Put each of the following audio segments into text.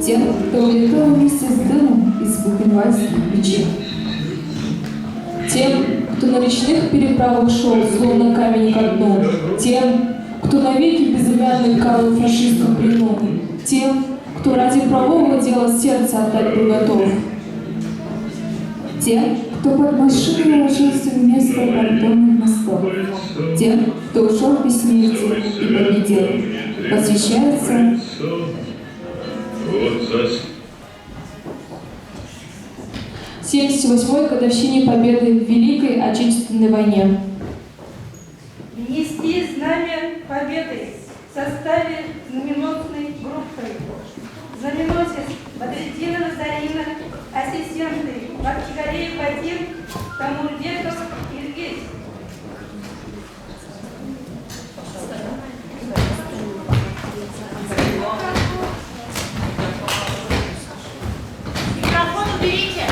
Тем, кто улетал вместе с дымом из бухенвальских печей. Тем, кто на речных переправах шел, словно камень ко дну. Тем, кто навеки безымянный кал в фашистском плену. Тем, кто ради правого дела сердце отдать был готов. Тем, кто под машиной ложился вместо понтонных мостов. Тем, кто ушел без смерти и победил. Посвящается 78-й годовщине победы в Великой Отечественной войне. Внести знамя победы в составе знаменосной группы. Знаменосец Бадриддина Назарина, ассистенты Бахтигареев Вадим, Тамурбеков Ильгиз. Микрофон уберите.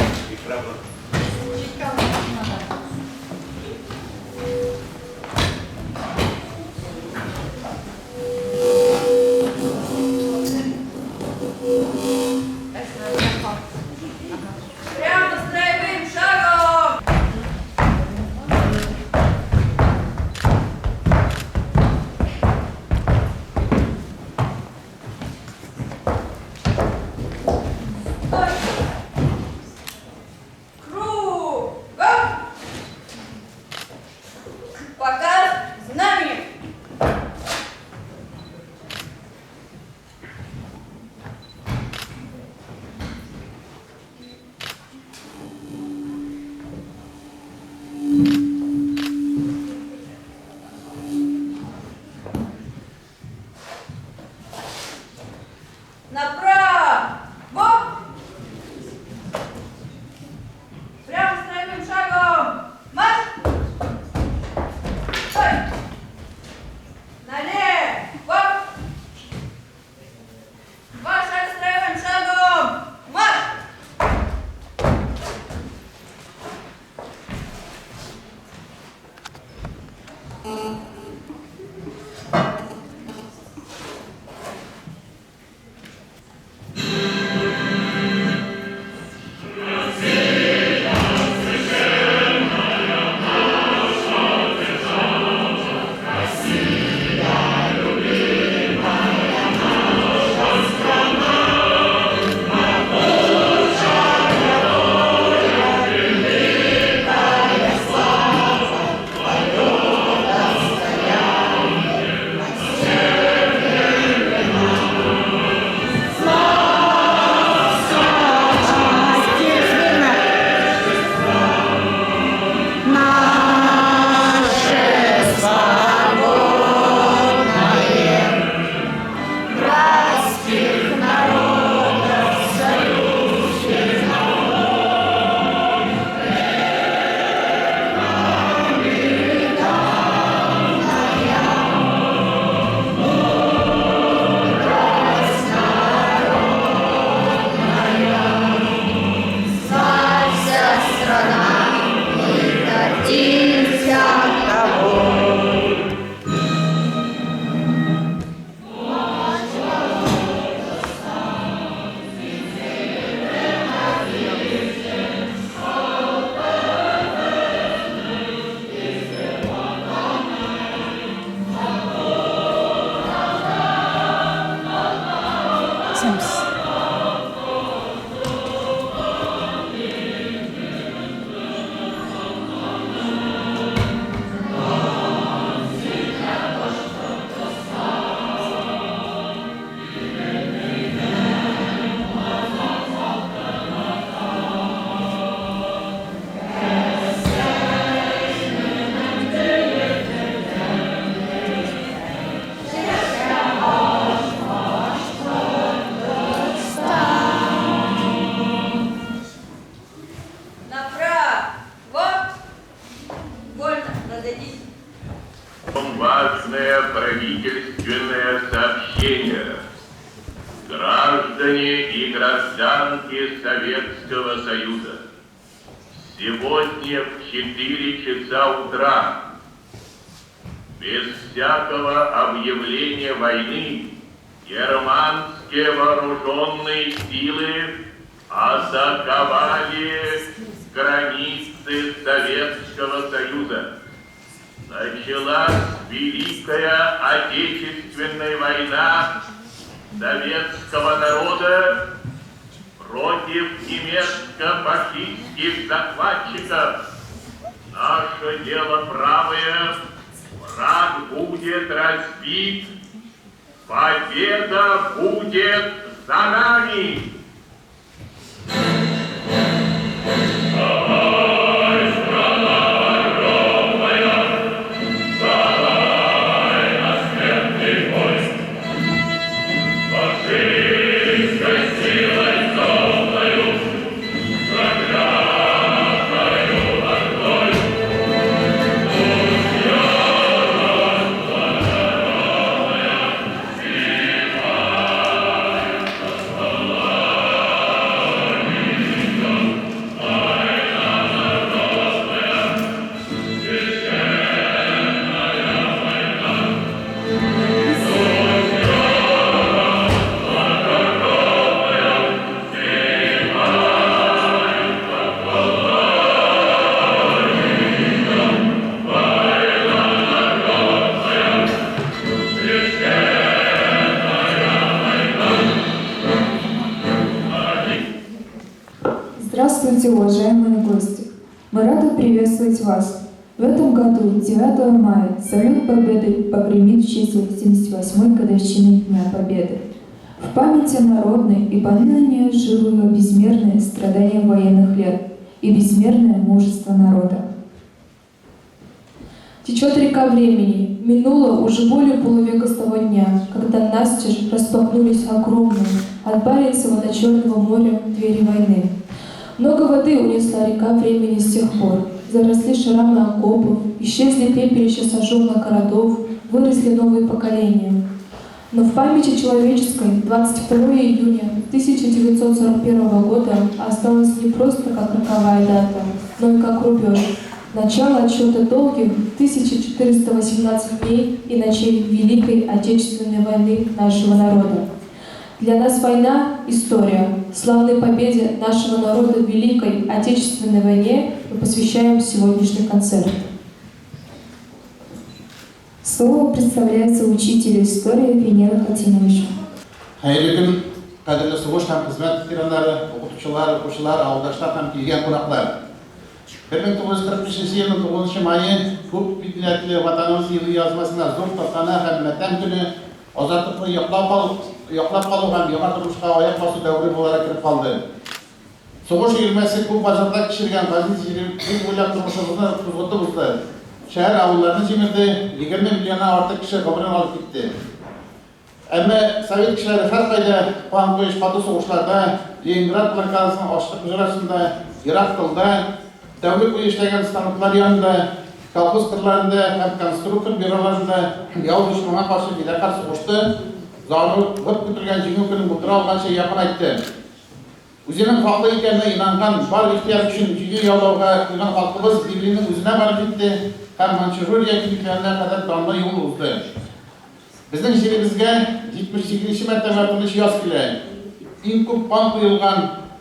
Прямо строевым шагом! Кругом! Показ знамени! Направо! Прямо строевым шагом! Марш! Стой! Налево! Два шага строевым шагом! Марш! Важное правительственное сообщение. Граждане и гражданки Советского Союза, сегодня в 4 часа утра без всякого объявления войны, германские вооруженные силы атаковали границы Советского Союза. Началась Великая Отечественная война советского народа против немецко-фашистских захватчиков. Наше дело правое, враг будет разбит, победа будет за нами. Здравствуйте, уважаемые гости! Мы рады приветствовать вас. В этом году, 9 мая, Салют Победы погремит в честь 88-й годовщины Дня Победы. В память о народной и поминанию живого безмерное страдания военных лет и безмерное мужество народа. Течет река времени. Минуло уже более полувека с того дня, когда настежь распахнулись огромные от Баренцева до Черного моря двери войны. Много воды унесла река времени с тех пор. Заросли шрамы окопов, исчезли пепелища сожженных городов, выросли новые поколения. Но в памяти человеческой 22 июня 1941 года осталось не просто как роковая дата, но и как рубеж. Начало отсчета долгих 1418 дней и ночей Великой Отечественной войны нашего народа. Для нас война – история. Славной победе нашего народа в Великой Отечественной войне мы посвящаем сегодняшний концерт. Слово представляется учителю истории Венера Хатимовичу. Hayırlı gün, kadirli soğuş hem hizmet tiranları, okutuşular, okuşular, avdaşlar hem kilgen konaklar. 1945 yılın 9 Mayı, Türk milletli vatanımız yılı yazmasına zor tatana hem metten günü azatlıklı yoklap kalı hem yaman duruşka ayak bası devrim olarak kirip kaldı. Soğuş yürümesi Kub Bazar'da kişirgen gazetecileri bir boyunca duruşumuzda kuzguttu buzdu. Şehir avullarını cimirdi, 20 milyona artık kişi kaburini alıp gitti. Ama Sovet kişileri her kayda Pankoy Şpatı soğuşlarda, Leningrad blokadasının açlık müzerasında, Irak tılda, devlet boyu işlegen stanoklar yanında, kalkız kırlarında hem konstruktör bürolarında yav düşmana karşı bilakar soğuştu. Zanur vıp kütürgen jingil günün mutıra algan şey yapın aytты. Өзінің хақлы екеніне инанған бар ихтияр үшін жүйе яулауға қойған халқымыз Берлиннің өзіне барып жетті һәм Манчжурия кеңістігіне қадап дамба жолын узды. Біздің жерімізге 78-ші мәртебе тыныш яз келе. Ең көп қан құйылған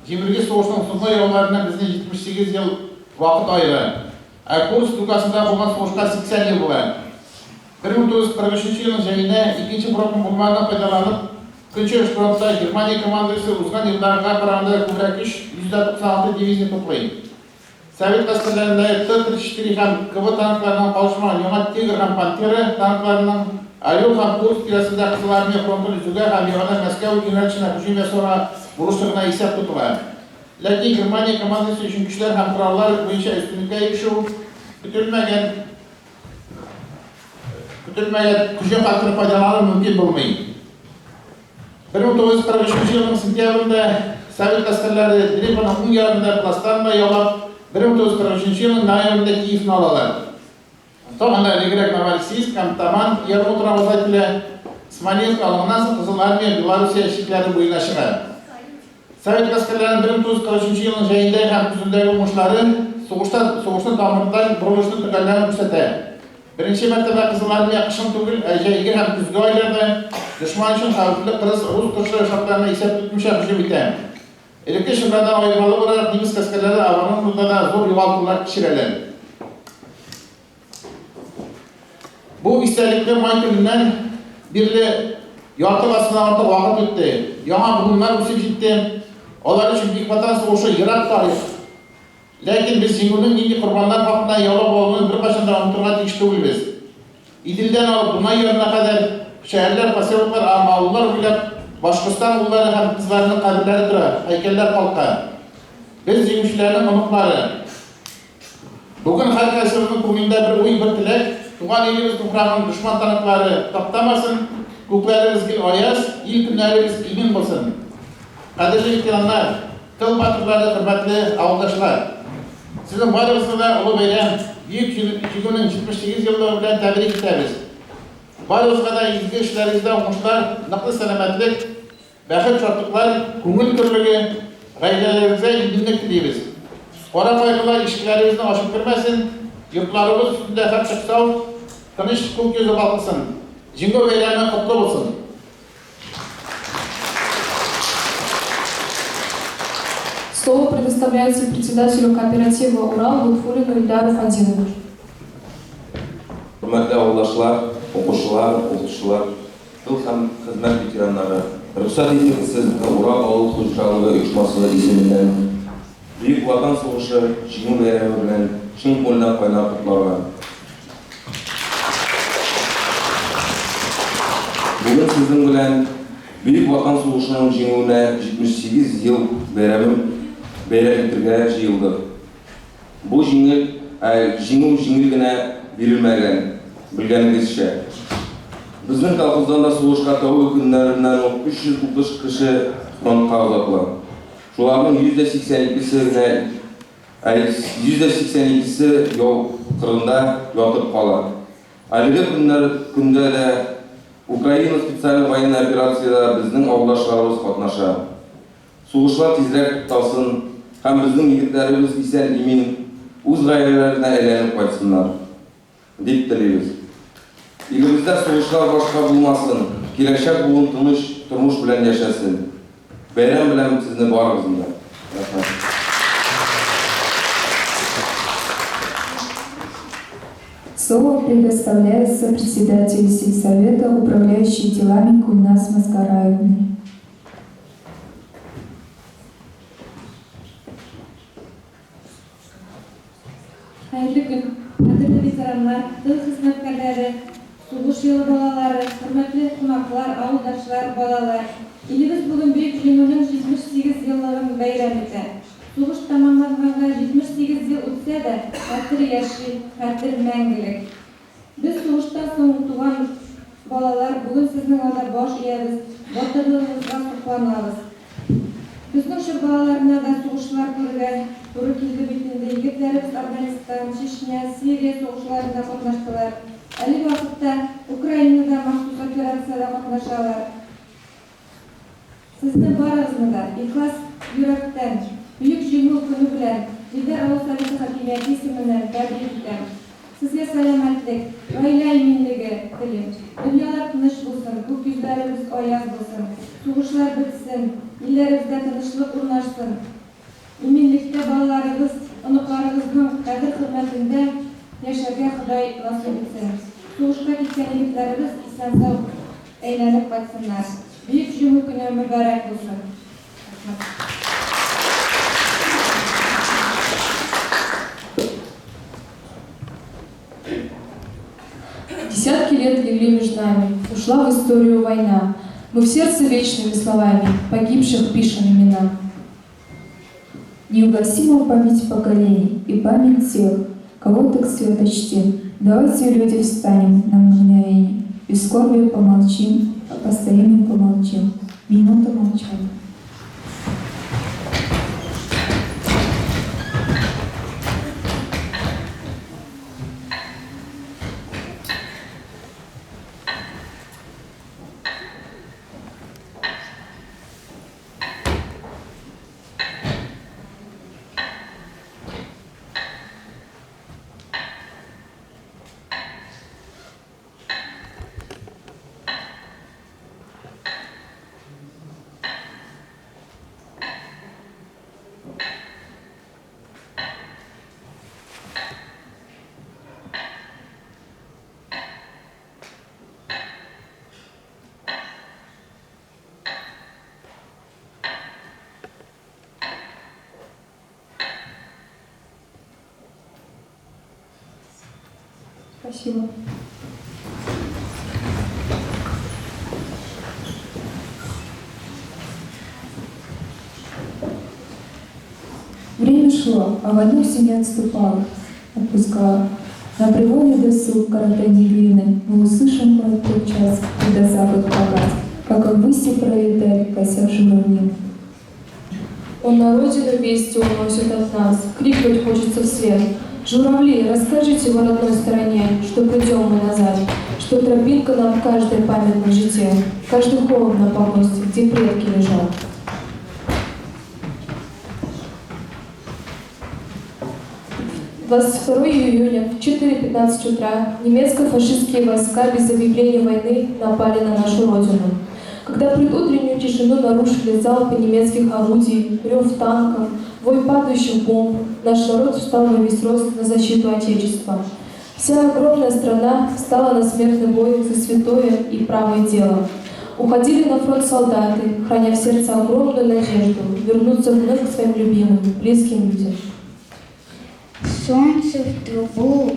Темірге соғысының соңғы яуларына біздің 78 жыл уақыт айыры. Курск дұқасында болған соғысқа 80 жыл болды. 1943 жылдың жайына екінші фронттың болмағынан пайдаланып, Күнші фронтта Германия командасы узған жылдарға қарағанда көбірек күш 196 дивизия топлайды. Совет ғаскерлерінде Т-34 һәм КВ танкларынан қалышмаған Яңа Тигр һәм Пантера танкларының Орел һәм Курск тирәсендә Қызыл армия фронтын үзүгә һәм яңадан Мәскәү юнәлешенә һөҗүм ясауга бурычлыгына исәп тотыла. Ләкин Германия командасы өчен көчләр һәм кораллар буенча өстенлеккә ирешү көтелмәгән көче факторы файдалану мөмкин булмый. 1943 yılın sentyabrında Sovet askerleri Dnepronun оң ярында плацдармда яулап, 1943 yılın ноябрында Киевni алалар. Соңында Легрек Новороссийск һәм Таман ярым уравнительле Смоленск алыннан соң Кызыл армия Белоруссия шекләре буена чыга. Совет askerlerinin 1943 yılın җәендә һәм күзендәге уңышлары сугышның тамырдан бурылышны төгәлләнеп күрсәтә. Birinchi martaba Qizil Armiya qishin tugul, ayjayga ham kuzgi oylarda dushman uchun xavfli Rus qo'shinlari shartlarini hisob tutmishlar hujum etgan. Elektrikli shimlardan ayirmalı olarak nemis askerleri Avrupa'nın bunda zor yuvaltılar kişireler. Bu istelikli may gününden birli yartı basına artık vakit öttü. Yana bunlar usip gitti. Onlar için Büyük Vatan Soğuşu Irak tarih. Lakin biz Cingul'un yeni kurbanlar hakkında yoluk olduğunu bir başında unuturma tekişti biliriz. İdil'den alıp bundan yarına kadar şehirler, pasyonlar, amalılar bile Başkistan ulları hem kızlarının kabirleri durar, heykeller kalka. Biz yengişlerinin unutları. Bugün halk esirinin kumunda bir uy bir tilek, tuğan elimiz toprağının düşman tanıkları taptamasın, köklerimiz gil ayaz, il günlerimiz ilgin olsun. Kadirli veteranlar, kıl batırları, hürmetli avdaşlar. Sizin varlığınızda ulu beylen, büyük jügünün 78 yılları bilen tebrik ederiz. Barımızda da izgi işlerimizde okumuşlar, naklı selametlik, bəxit şartlıklar, көңіл küрлüğü, gayrelerimize ilginlik dileyimiz. Qora kaygılar işkilerimizden aşıp girmesin, yurtlarımız üstünde hep çıksal, kınış kuk gözü balkısın, jingo beylerine kutlu olsun. Слово предоставляется председателю кооператива «Урал» Лутфулину Ильдару Фадиловичу. Hürmetli avdaşlar, оқушылар, тыл һәм хезмәт ветераннары, рөхсәт итегез сезне Урал авыл хуҗалыгы оешмасы исеменнән Бөек Ватан сугышы җиңү бәйрәме белән чын күңелдән кайнап котларга. Бүген сезнең белән Бөек Ватан сугышының җиңүенә 78 ел бәйрәм итәргә җыелдык. Бу җиңү генә бирелмәгән, белгәнегезчә. Безнең колхоздан да сугышка тәүге көннәреннән 330 кеше фронтка озатыла. Шуларның 182-се яу кырында ятып кала. Әлеге көндә дә Украина специаль военный операцияда безнең авылдашларыбыз катнаша. Сугышлар тизрәк туктасын һәм безнең егетләребез исән-имин үз гаиләләренә әйләнеп кайтсыннар дип телибез. Илебездә сугышлар башка булмасын, киләчәк буын тыныч тормыш белән яшәсен. Бәйрәм белән сезне барыгызны да. Рәхмәт. Слово предоставляется председателю сельсовета, управляющей делами Гульназ Мазгараевне. Hayırlı gün, kadirli veteranlar, tıl hizmetkarları, suğuş yılı balaları, hürmetli konaklar, avuldaşlar, balalar. İlimiz bugün büyük җиңүнең 78 yılların beyramıdır. Suğuş tamamlanğanга 78 yıl үтсә дә, хәтер яши, хәтер мәңгелек. Biz suğuştan соң туган балалар, бүген сезнең алда баш иябез, батырлыгыгызга сокланабыз. Безнең балаларына да сугышлар күрергә туры килде бит инде. Егетләребез Афганистан, Чечня, Сирия сугышларында катнаштылар. Әлеге вакытта Украинада махсус операциядә катнашалар. Сезне барыгызны да ихлас йөрәктән бөек җиңү көне белән Лидер авыл советы хакимияте исеменнән тәбрик итәм. Сезгә сәламәтлек, гаилә иминлеге телим. Дөньяда тыныч булсын, күк йөзләребез аяз булсын, сугышлар бетсен, илләребездә тынычлык урнашсын. Иминлектә балаларыбыз, оныкларыбызның кадер-хөрмәтендә яшәргә Ходай насыйп итсен. Сугышка киткән егетләребез исән-сау әйләнеп кайтсыннар. Бөек җиңү көне мөбарәк булсын. Десятки лет легли между нами, ушла в историю война. Мы в сердце вечными словами погибших пишем имена. Неугасима память поколений и память тех, кого так свято чтим. Давайте, люди, встанем на мгновение, и в скорби помолчим, а постоим и помолчим. Минута молчания. Спасибо. Время шло, а война все не отступала, отпускала. На привале досуг короткой невинной мы услышим в тот час, когда запад погас, как ввыси пролетает косящий равнин. Он на родину вести уносит от нас, крикнуть хочется вслед. Журавли, расскажите в родной стороне, что придем мы назад, что тропинка нам в каждой памятной житте, каждый холм на помосте, где предки лежат. 22 июня в 4:15 утра немецко-фашистские войска без объявления войны напали на нашу родину. Когда предутреннюю тишину нарушили залпы немецких орудий, рев танков, вой падающих бомб, наш народ встал во весь рост на защиту Отечества. Вся огромная страна встала на смертный бой за святое и правое дело. Уходили на фронт солдаты, храня в сердце огромную надежду вернуться вновь к своим любимым, близким людям. Солнце в трубу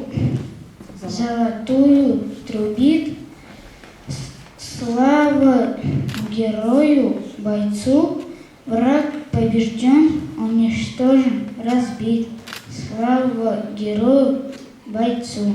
золотую трубит, слава герою, бойцу, враг побежден, уничтожен, разбит. Слава герою, бойцу.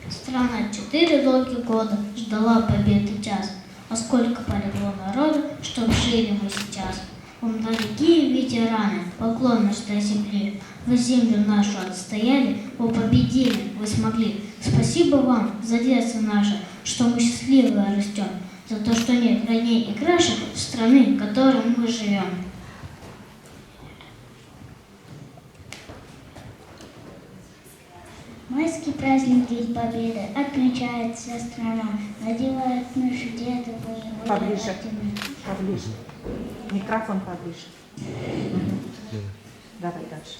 Страна 4 долгих года ждала победы час, а сколько полегло народу, чтоб жили мы сейчас. Вам, дорогие ветераны, поклон наш до земли. Вы землю нашу отстояли, вы победили, вы смогли. Спасибо вам за детство наше, что мы счастливо растем, за то, что нет ранее и краше страны, в которой мы живем. Майский праздник, День Победы, отмечает вся страна, надевают наши деды боевые Поближе. ордены. Поближе. Микрофон поближе. Давай дальше.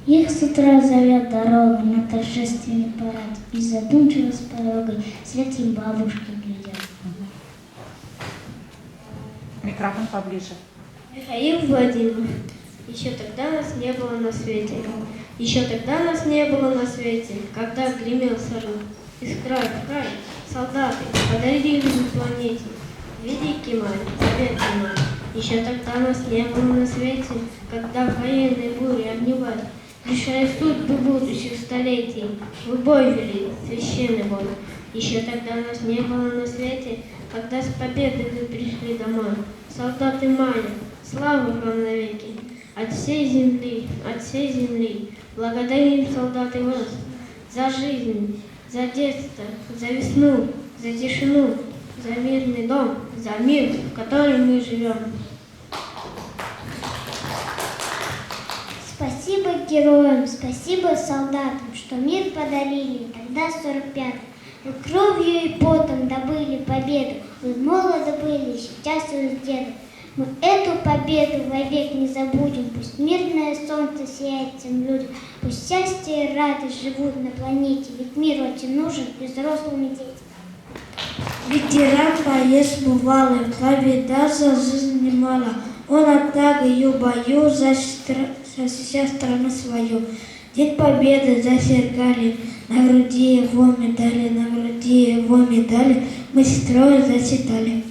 Их с утра зовет дорога на торжественный парад, и задумчиво с порога вслед им бабушки глядят. Микрофон поближе. Михаил Владимирович, еще тогда нас не было на свете. Еще тогда нас не было на свете, когда гремел салют. Из края в край солдаты подарили на планете великий май, заветный май. Еще тогда нас не было на свете, когда военные бури огневали, решая судьбы будущих столетий. В бой вели, священный бой. Еще тогда нас не было на свете, когда с победой вы пришли домой. Солдаты мая, славу вам навеки, от всей земли, благодарим, солдаты, вас за жизнь, за детство, за весну, за тишину, за мирный дом, за мир, в котором мы живем. Спасибо героям, спасибо солдатам, что мир подарили тогда 45-м. Вы кровью и потом добыли победу, вы молоды были, сейчас с дедом. Мы эту победу вовек не забудем, пусть мирное солнце сияет всем людям, пусть счастье и радость живут на планете, ведь мир очень нужен и взрослым и детям. Ветеран поезд бывалый, победа за жизнь немало, он отдагою бою за вся страну свою. День Победы засергали, на груди его медали, на груди его медали, мы сестрой зачитали.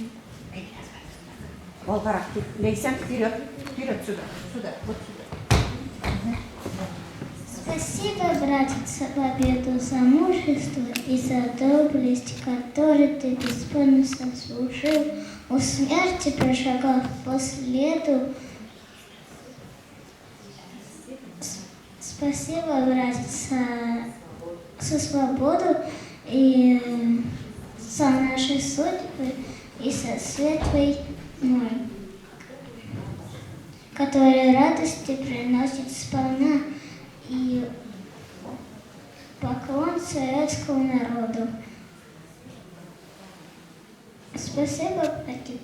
Волгара, Лейсан, вперед, вперед, сюда, вот сюда. Спасибо, братец, за победу, за мужество и за доблесть, которой ты бесспорно заслужил. У смерти прошагав по следу. Спасибо, братец, за свободу и за наши судьбы и за светлый мой, который радости приносит сполна, и поклон советскому народу. Спасибо, братец,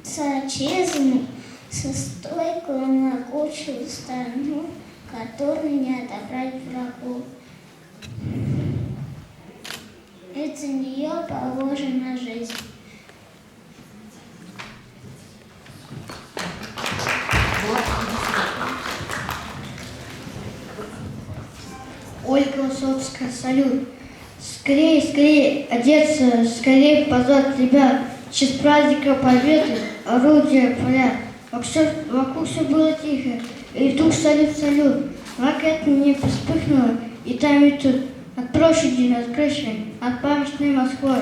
за отчизну, за стойкую могучую страну, которую не отобрать врагу. Ведь за нее положена жизнь. Ольга Высоцкая, салют. Скорее, скорее одеться, скорее позвать ребят. В честь праздника Победы орудия палят. Вокруг все было тихо, и вдруг салют. Ракета не вспыхнула, и там и тут. От площади, над крышей, от памятной Москвы,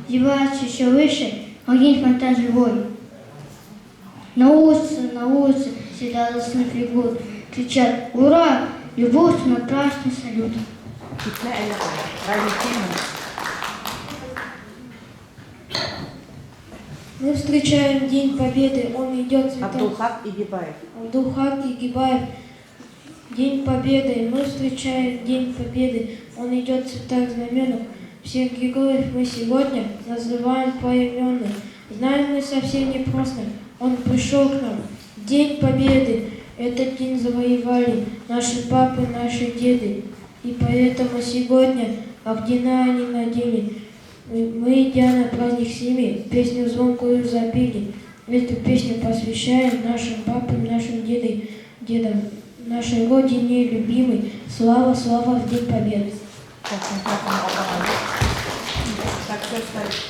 девается еще выше огонь фонтан живой. На улице все радостно фигуры кричат «Ура!» Любовь на красный салют. Мы встречаем День Победы, он идет цветом. Абдулхак Игибаев. Абдулхак Игибаев. День Победы, мы встречаем День Победы, он идет в цветах знаменах. Всех героев мы сегодня называем поименных. Знаем мы совсем непросто, он пришел к нам. День Победы, этот день завоевали наши папы, наши деды. И поэтому сегодня ордена они надели. Мы, идя на праздник семьи, песню звонкую запели. Эту песню посвящаем нашим папам, нашим дедам, нашей родине любимой. Слава, слава в День Победы. Так, все стоит.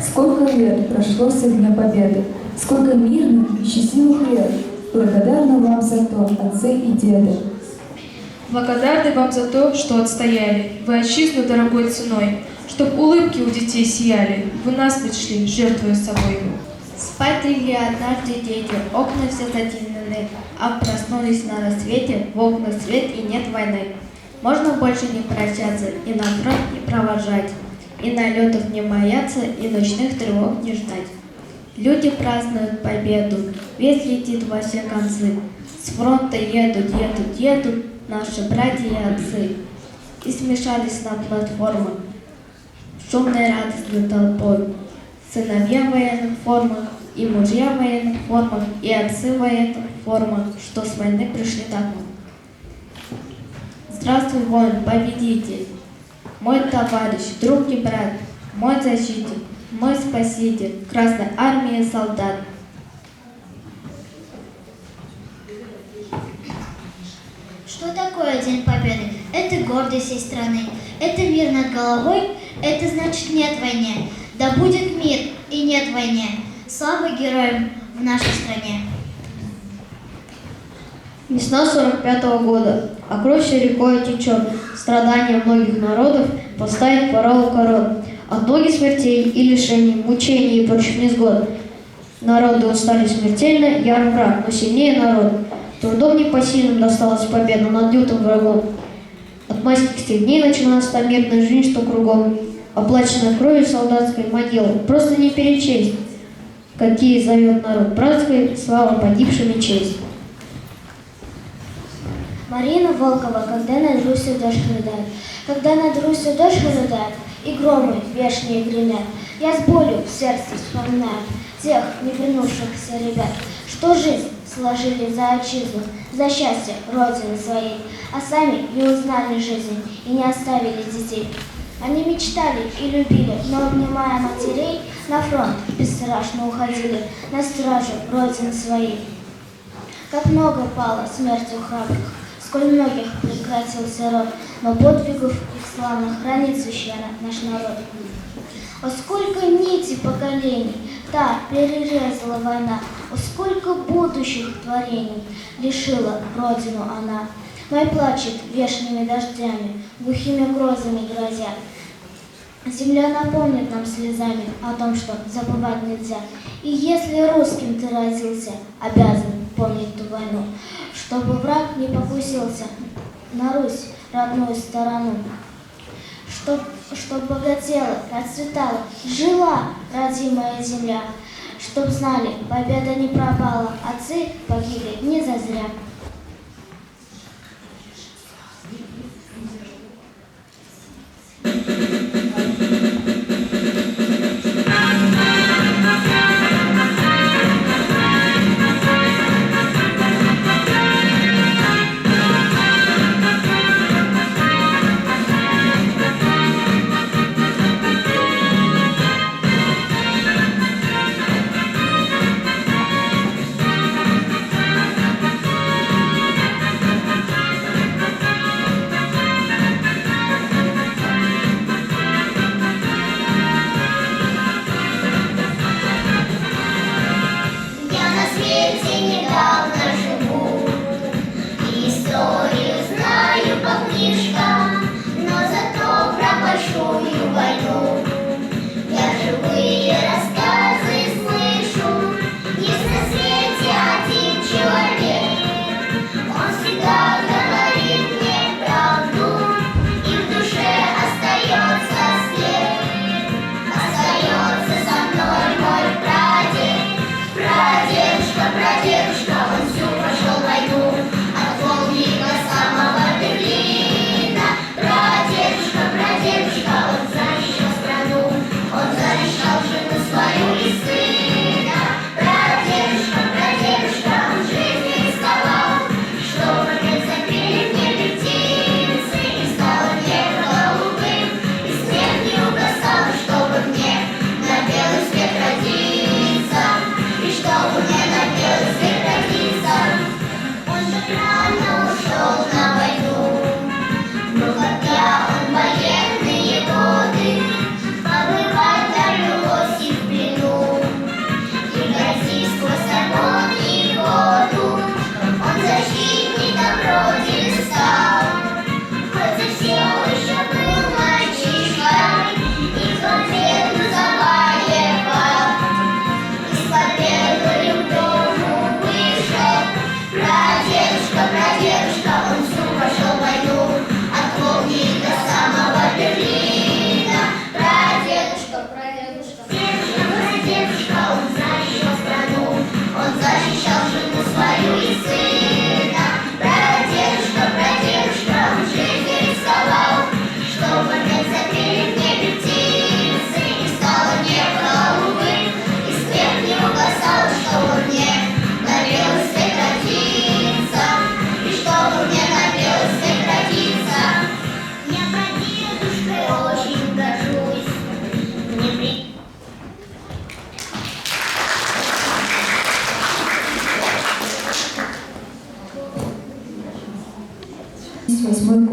Сколько лет прошло со Дня Победы, сколько мирных и счастливых лет. Благодарна вам за то, отцы и деды. Благодарны вам за то, что отстояли вы отчизну дорогой ценой, чтоб улыбки у детей сияли, вы насмерть шли, жертвуя собой. Спать легли однажды дети, окна все затемнены, а проснулись на рассвете, в окнах свет и нет войны. Можно больше не прощаться, и на фронт не провожать, и налетов не бояться, и ночных тревог не ждать. Люди празднуют победу, весь летит во все концы. С фронта едут наши братья и отцы. И смешались на платформах, шумной радостной толпой. Сыновья в военных формах, и мужья в военных формах, и отцы в военных формах, что с войны пришли домой. Здравствуй, воин, победитель, мой товарищ, друг и брат, мой защитник, мой спаситель, Красной Армии солдат. Что такое День Победы? Это гордость всей страны. Это мир над головой, это значит нет войны. Да будет мир и нет войны. Слава героям в нашей стране. Весна 45-го года, а кровь все рекой течет, страдания многих народов поставить пора у корот. От многих смертей и лишений, мучений и прочих невзгод. Народы устали смертельно, яр враг, но сильнее народ. Трудом непосильным досталась победа над лютым врагом. От майских тех дней началась та мирная жизнь, что кругом. Оплаченная кровью солдатской могилы, просто не перечесть. Какие зовет народ братской, слава погибшим и честь. Марина Волкова, когда над Русью дождь рыдает, когда над Русью дождь рыдает, и громы вешние гремят, я с болью в сердце вспоминаю тех не вернувшихся ребят, что жизнь сложили за отчизну, за счастье Родины своей, а сами не узнали жизни и не оставили детей. Они мечтали и любили, но, обнимая матерей, на фронт бесстрашно уходили, на стражу Родины своей. Как много пало смертью храбрых, сколь многих прекратился род, но подвигов их славных хранит священно наш народ. О, сколько нитей поколений та перерезала война, о, сколько будущих творений лишила Родину она. Май плачет вешними дождями, глухими грозами грозя. Земля напомнит нам слезами о том, что забывать нельзя. И если русским ты родился, обязан помнить ту войну, чтобы враг не покусился на Русь, родную сторону. Чтоб богатела, процветала, жила родимая земля, чтоб знали, победа не пропала, отцы погибли не зазря.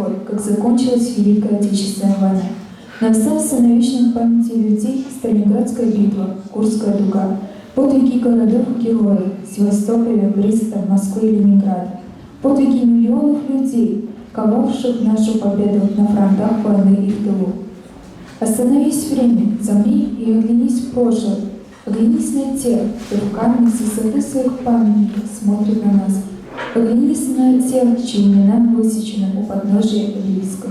Год, как закончилась Великая Отечественная война. На остался на вечной памяти людей Сталинградская битва, Курская дуга, подвиги городов-героев Севастополя, Бреста, Москвы и Ленинграда, подвиги миллионов людей, ковавших нашу победу на фронтах войны и в тылу. Остановись время, замри и оглянись в прошлое, оглянись на тех, кто руками с высоты своих памятников смотрит на нас, оглянись на тех, чьи имена высечены у подножия обелисков.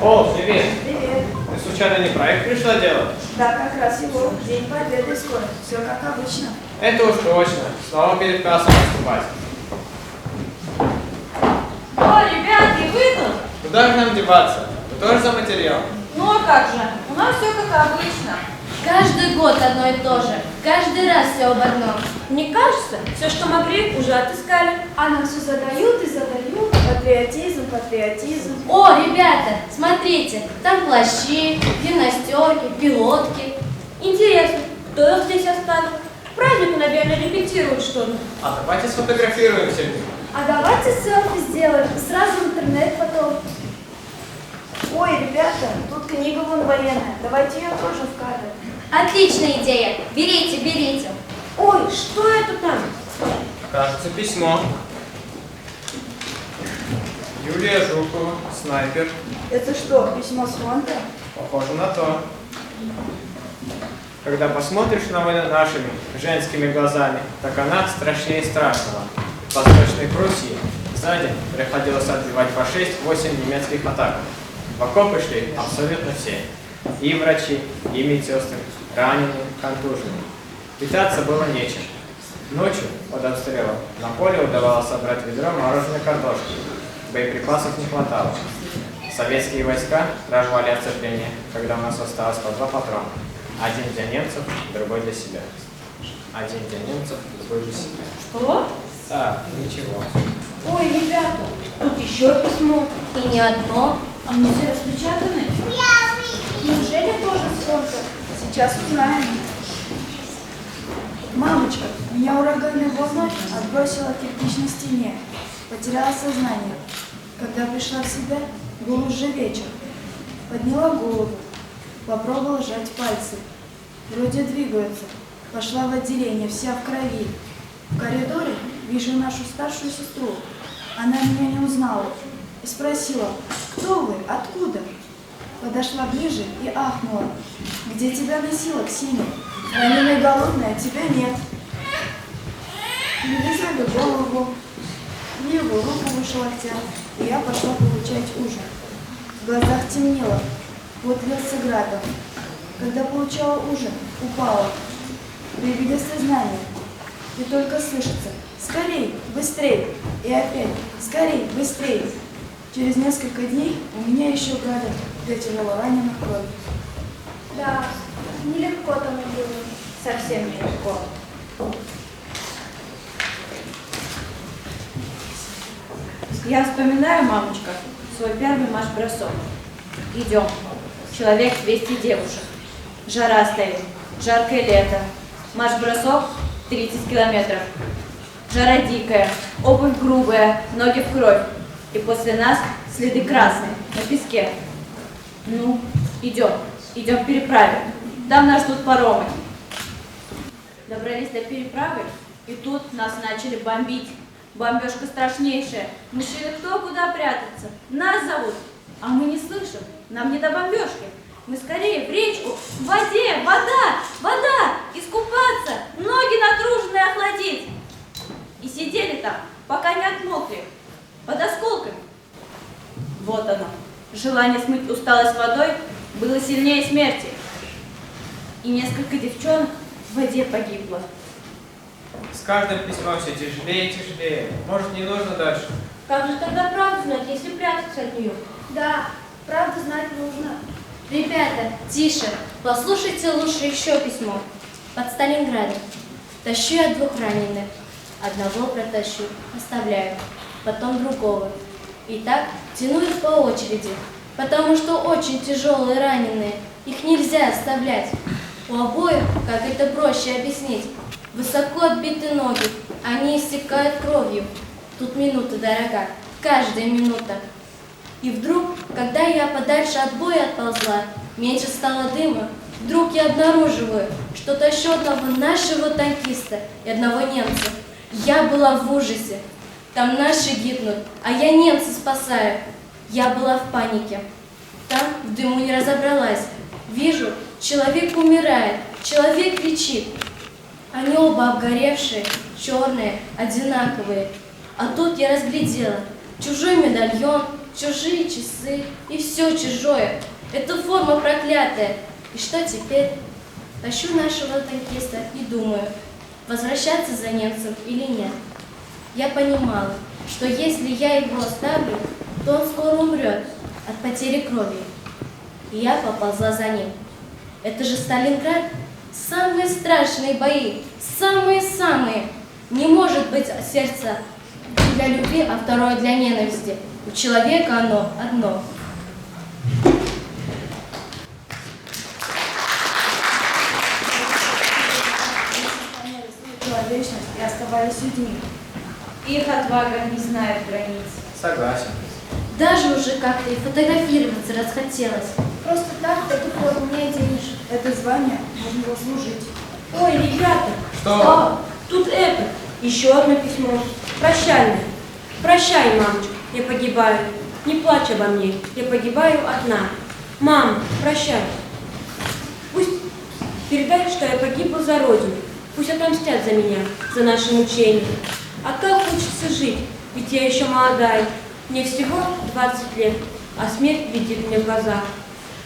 О, привет! Привет. Ты случайно не проект пришла делать? Да, как раз его. День победы скоро. Все как обычно. Это уж точно. Снова перед кассой выступать. О, ребята, и вы тут? Куда же нам деваться? Вы тоже за материал? Ну а как же? У нас все как обычно. Каждый год одно и то же. Каждый раз все об одном. Мне кажется, все, что могли, уже отыскали. А нам все задают и задают. Патриотизм, патриотизм. О, ребята, смотрите, там плащи, гимнастерки, пилотки. Интересно, кто их здесь оставил? К празднику, наверное, репетируют что-то. А давайте сфотографируемся. А давайте селфи сделаем. Сразу в интернет потом. Ой, ребята, тут книга вон военная. Давайте ее тоже в кадр. Отличная идея. Берите, берите. Ой, что это там? Кажется, письмо. Юлия Жукова, снайпер. Это что, письмо с фронта? Похоже на то. Когда посмотришь на войну нашими женскими глазами, так она страшнее страшного. В Восточной Пруссии за день приходилось отбивать по 6-8 немецких атак. В окопы шли абсолютно все. И врачи, и медсестры, раненые, контуженные. Питаться было нечем. Ночью под обстрелом на поле удавалось собрать ведро мороженой картошки. Боеприпасов не хватало. Советские войска прорвали оцепление, когда у нас осталось по 2 патрона. Один для немцев, другой для себя. Один для немцев, другой для себя. Что? А, ничего. Ой, ребята, тут еще письмо. И не одно. А мы все распечатаны? Неужели тоже с фронта? Сейчас узнаем. Мамочка, меня ураганной волной отбросила к кирпичной стене. Потеряла сознание. Когда пришла в себя, был уже вечер. Подняла голову. Попробовала сжать пальцы. Вроде двигаются. Пошла в отделение, вся в крови. В коридоре вижу нашу старшую сестру. Она меня не узнала. И спросила: кто вы? Откуда? Подошла ближе и ахнула: где тебя носила, Ксения? Раненая и голодная, тебя нет. Перевязали голову, левую руку выше локтя, и я пошла получать ужин. В глазах темнело, вот лился градом. Когда получала ужин, упала, приведя сознание. И только слышится: скорей, быстрей, и опять: скорей, быстрей. Через несколько дней у меня еще градом тяжело раненых крови. Да, нелегко там было. Совсем нелегко. Я вспоминаю, мамочка, свой первый марш-бросок. Идем. Человек 200 девушек. Жара стоит. Жаркое лето. Марш-бросок 30 километров. Жара дикая. Обувь грубая. Ноги в кровь. И после нас следы красные на песке. Ну, идем. Идем к переправе. Там нас ждут паромы. Добрались до переправы, и тут нас начали бомбить. Бомбежка страшнейшая. Мужчины кто куда прятаться? Нас зовут. А мы не слышим. Нам не до бомбежки. Мы скорее в речку, в воде, вода, вода, искупаться, ноги натруженные охладить. И сидели там, пока не отмокли, под осколками. Вот оно. Желание смыть усталость водой было сильнее смерти. И несколько девчонок в воде погибло. С каждым письмом все тяжелее и тяжелее. Может, не нужно дальше? Как же тогда правду знать, если прятаться от нее? Да, правду знать нужно. Ребята, тише. Послушайте лучше еще письмо. Под Сталинградом. Тащу я 2 раненых. Одного протащу, оставляю. Потом другого. И так тянулись по очереди, потому что очень тяжелые раненые, их нельзя оставлять. У обоих, как это проще объяснить, высоко отбиты ноги, они истекают кровью. Тут минута дорога, каждая минута. И вдруг, когда я подальше от боя отползла, меньше стало дыма, вдруг я обнаруживаю, что тащу одного нашего танкиста и одного немца. Я была в ужасе. Там наши гибнут, а я немца спасаю. Я была в панике. Там в дыму не разобралась. Вижу, человек умирает, человек кричит. Они оба обгоревшие, черные, одинаковые. А тут я разглядела чужой медальон, чужие часы и все чужое. Это форма проклятая. И что теперь? Тащу нашего танкиста и думаю, возвращаться за немцем или нет. Я понимала, что если я его оставлю, то он скоро умрет от потери крови. И я поползла за ним. Это же Сталинград. Самые страшные бои, самые-самые. Не может быть сердце для любви, а второе для ненависти. У человека оно одно. Человечность и оставались людьми. Их отвага не знает границ. Согласен. Даже уже как-то и фотографироваться расхотелось. Просто так эту форму не оденешь. Это звание можно заслужить. Ой, ребята! Что? Тут это, еще одно письмо. Прощальное. Прощай, мамочка, я погибаю. Не плачь обо мне, я погибаю одна. Мама, прощай. Пусть передай, что я погибла за Родину. Пусть отомстят за меня, за наши мучения. А как хочется жить, ведь я еще молодая. Мне всего 20 лет, а смерть видит мне в глазах.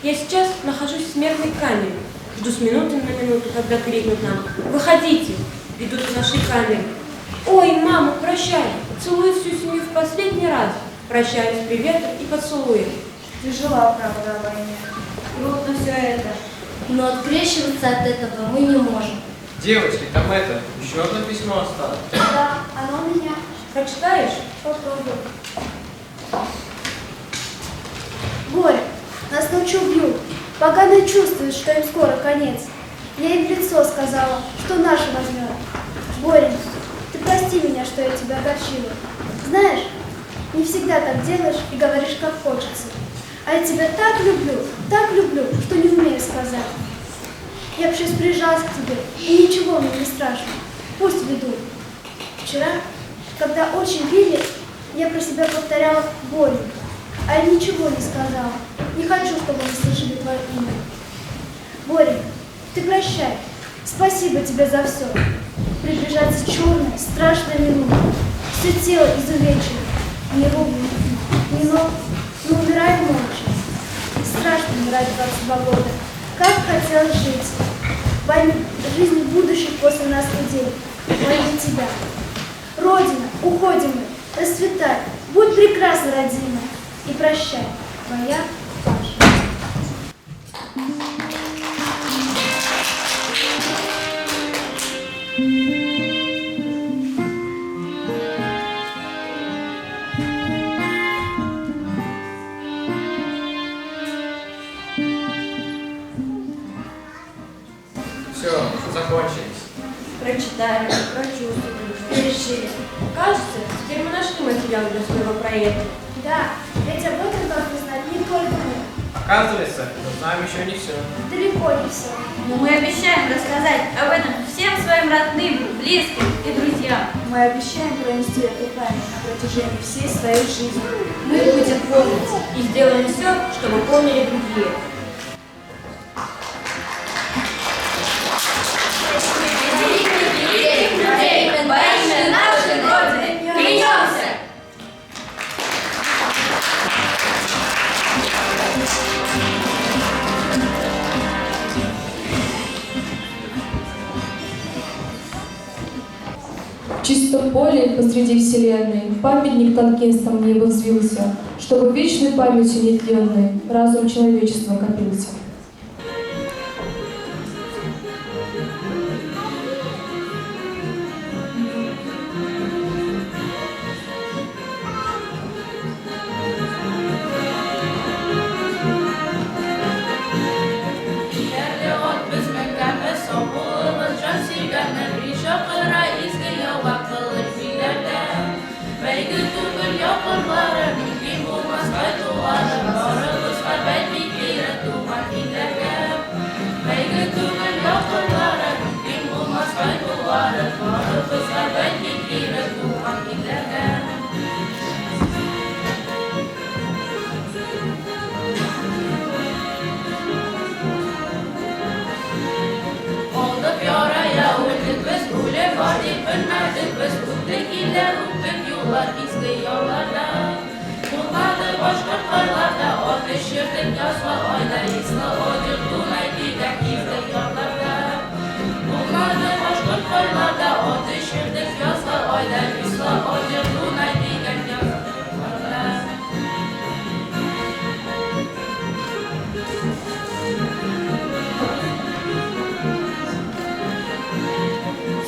Я сейчас нахожусь в смертной камере. Жду с минуты на минуту, когда крикнут нам: «Выходите!» Ведут к нашей камере. «Ой, мама, прощай!» Целую всю семью в последний раз. Прощаюсь с приветом и поцелуем. Тяжела правда о войне. Трудно все это. Но открещиваться от этого мы не можем. Девочки, там это, еще одно письмо осталось. Да, оно у меня. Прочитаешь? Попробуй. Горе, нас ночью убьют. Поганые чувствуют, что им скоро конец. Я им в лицо сказала, что наше возьмет. Боренька, ты прости меня, что я тебя огорчила. Знаешь, не всегда так делаешь и говоришь, как хочется. А я тебя так люблю, что не умею сказать. Я бы сейчас прижалась к тебе, и ничего мне не страшно. Пусть ведут. Вчера, когда очень били, я про себя повторяла «Боренька», а я ничего не сказала. Не хочу, чтобы они слышали твое имя. Боренька, ты прощай. Спасибо тебе за все. Приближается черная, страшная минута. Все тело изувечено. Ни рук, ни ног. Мы умираем молча. Страшно умирать 22 года. Как хотелось жить. Жизнь будущих после нас людей. Ради тебя. Родина, уходим мы. Расцветай. Будь прекрасна, родимая. И прощай. Твоя Паша. Все, закончились. Прочитали, прочувствовали, пережили. Кажется, теперь мы нашли материал для своего проекта. Да, ведь об этом должны знать не только мы. Оказывается, мы знаем еще не все. Далеко не все. Но мы обещаем рассказать об этом всем своим родным, близким и друзьям. Мы обещаем пронести эту память на протяжении всей своей жизни. Мы будем помнить И сделаем все, чтобы помнили другие. Боимся нашей Родины! Клянемся! В чистом поле посреди вселенной памятник танкистам небо взвился, чтобы вечной памятью нетленной разум человечества копился. башкортлары, мөмкин булмас кайтулары, барыбызга бәлки кирәк туган илләргә. Бәйге түгел якыннары, мөмкин булмас кайтулары, барыбызга бәлки кирәк туган илләргә. Olduk yaraya öldük biz, ölüm var deyip ölmedik biz. Öldük iller, öldük yollar, izli yollarda. Bulmadı başkırtlarlarda, ateş yırdık yazma ayda. İsla odur dunay diyecek izli yollarda. Bulmadı başkırtlarlarda, ateş yırdık yazma ayda. İsla odur dunay diyecek yollarda.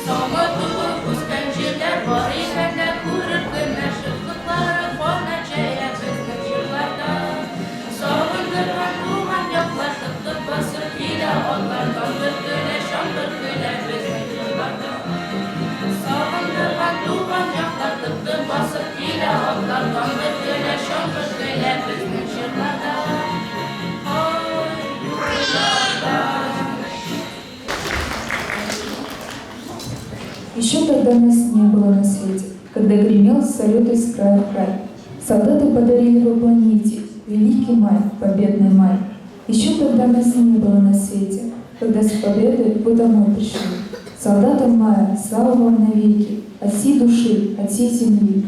Sama tuğur kuskan jirler var ikende kurur günler şıklıkları forna çeyle bizden yıllarda. Savundırgan tuğan yoklar tıktık basır hile onlardan bir güle şan bir güle bizden yıllarda. Savundırgan tuğan yoklar tıktık basır hile onlardan bir güle şan bir güle bizden yıllarda. Ay yıllarda. Еще тогда нас не было на свете, когда гремел салют из края в край. Солдаты подарили по планете великий май, победный май. Еще тогда нас не было на свете, когда с победой вы домой пришли. Солдатам мая, слава вам навеки, от всей души, от всей земли.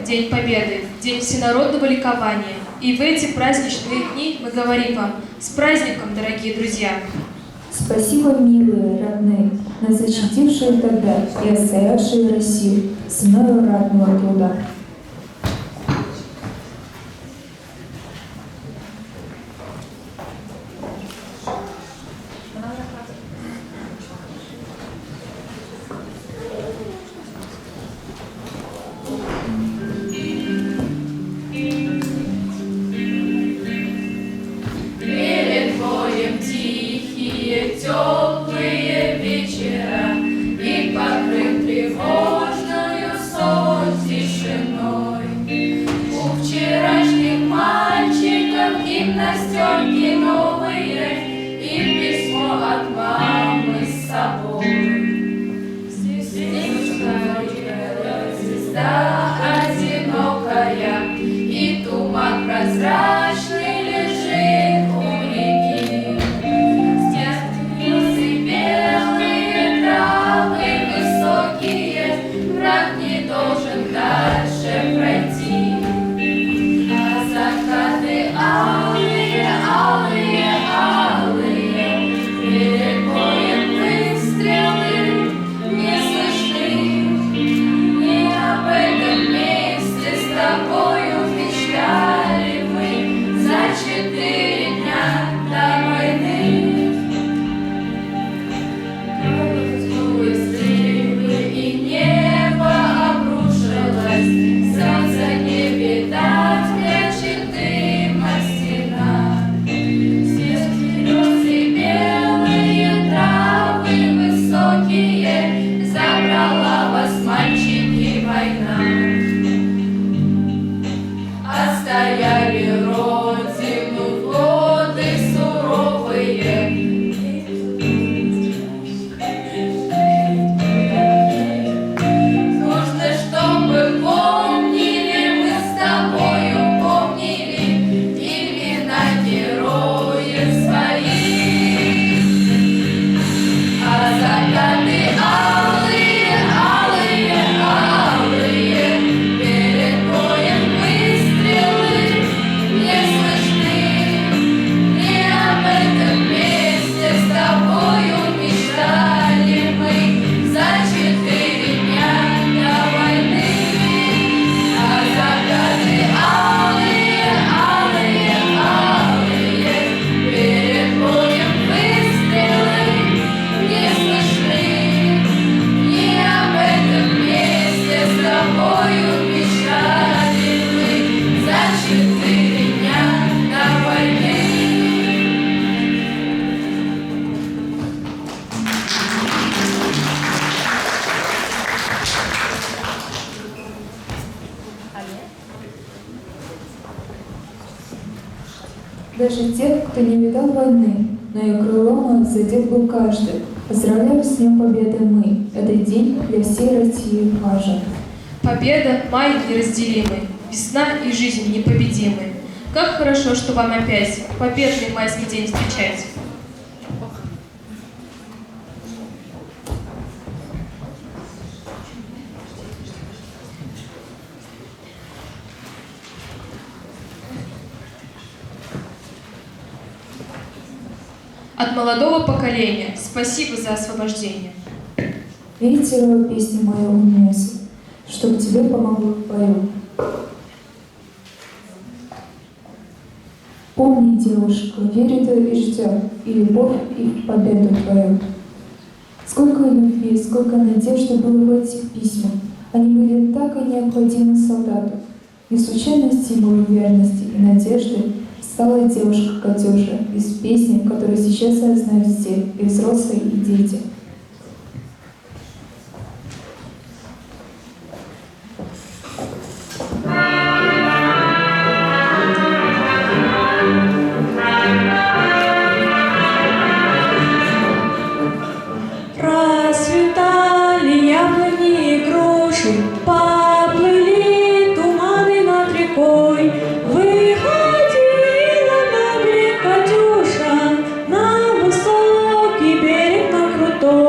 День Победы, День всенародного ликования. И в эти праздничные дни мы говорим вам с праздником, дорогие друзья! Спасибо, милые, родные, нас защитившие тогда и отстоявшие Россию ценою ратного труда. прозрачный лежит у реки. Стены белые, травы высокие, враг не должен дальше пройти. А закаты алые, алые, алые, перед боем выстрелы не слышны. И об этом месте с тобою мечтали мы за 4 дня до войны. Грохнули взрывы, и небо обрушилось, солнца не видать, прячет дым от стена. Слезы белые, травы высокие, забрала вас, мальчики, война. Отстояли родину годы суровые. Нужно, чтобы помнили, мы с тобою помнили имена героев своих. А закаты алые, алые, алые, перед боем выстрелы не слышны. И об этом месте с тобою мечтали мы за 4 дня до войны. А закаты алые, алые, алые, перед боем выстрелы не слышны. И об этом месте с тобою мечтали мы за 4 дня до войны. Даже тех, кто не видал войны, но и крылом задет был каждый. Поздравляю с Днем Победы мы. Этот день для всей России важен. Победа, май неразделимый, весна и жизнь непобедимы. Как хорошо, что вам опять победный майский день встречать. От молодого поколения спасибо за освобождение. Ветер песни мою унес, чтоб тебе помогло пою. Помни, девушка, верит и ждет и любовь, и победу твою. Сколько любви, сколько надежды было в этих письмах. Они были так и необходимы солдату. И случайно символом верности и надежды стала девушка Катюша из песни, которую сейчас знают все, и взрослые, и дети. Расцветали яблони и груши, поплыли туманы над рекой. Выходила на берег Катюша, на высокий берег, на крутой.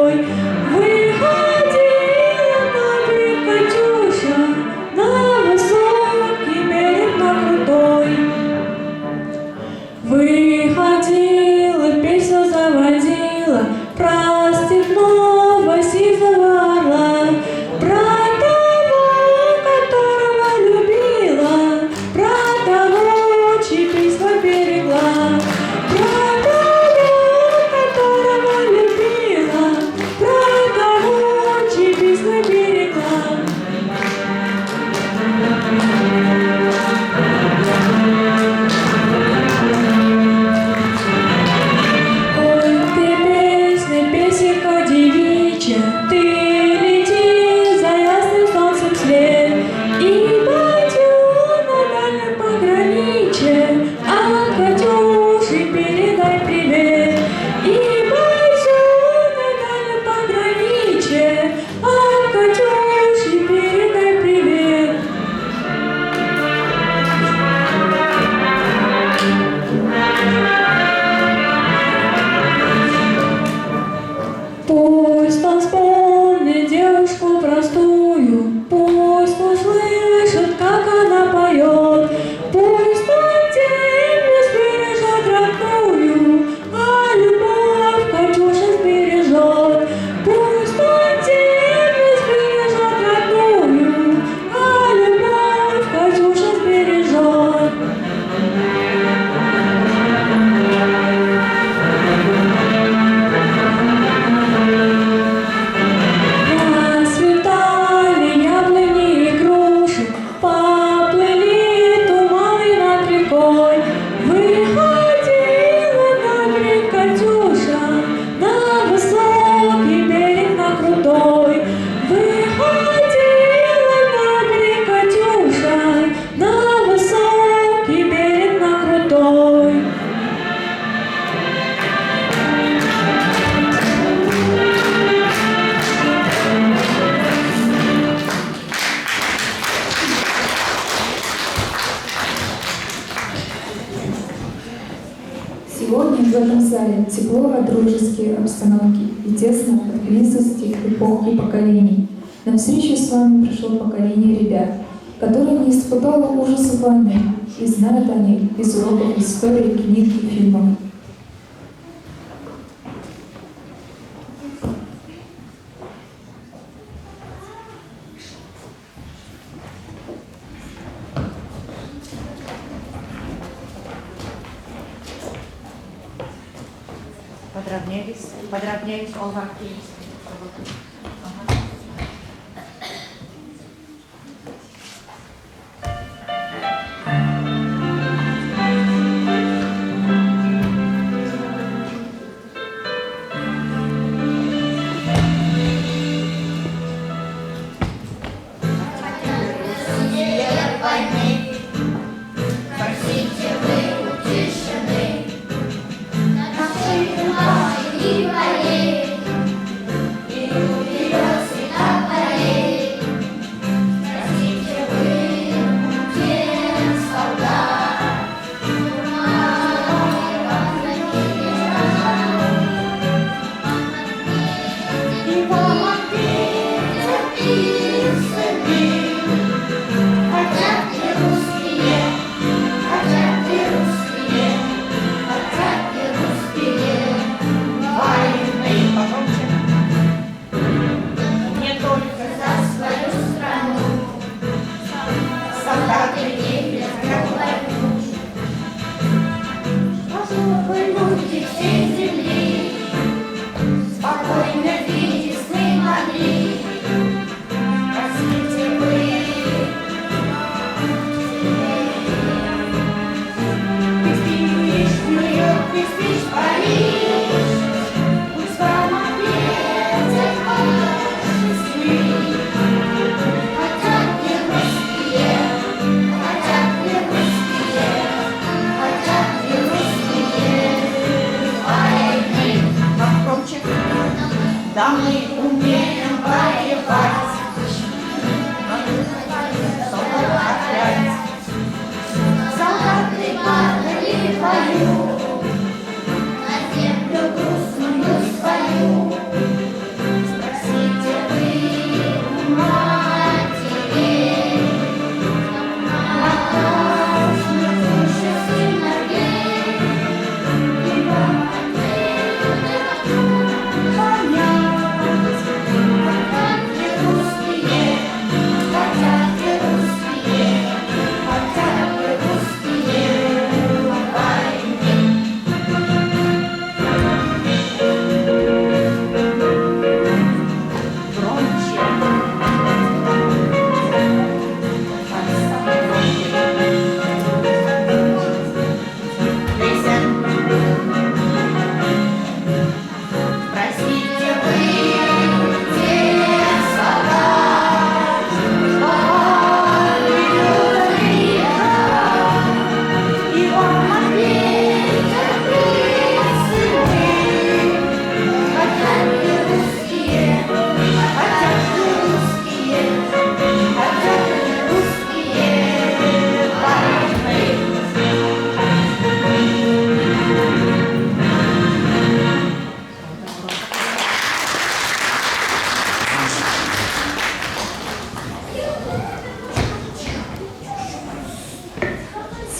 Сегодня в этом зале тепло от дружеской обстановки и тесно от близости эпох и поколений. На встречу с вами пришло поколение ребят, которое не испытало ужаса войны и знают о них из уроков истории, книг и фильмов. Подробнее, Ольга.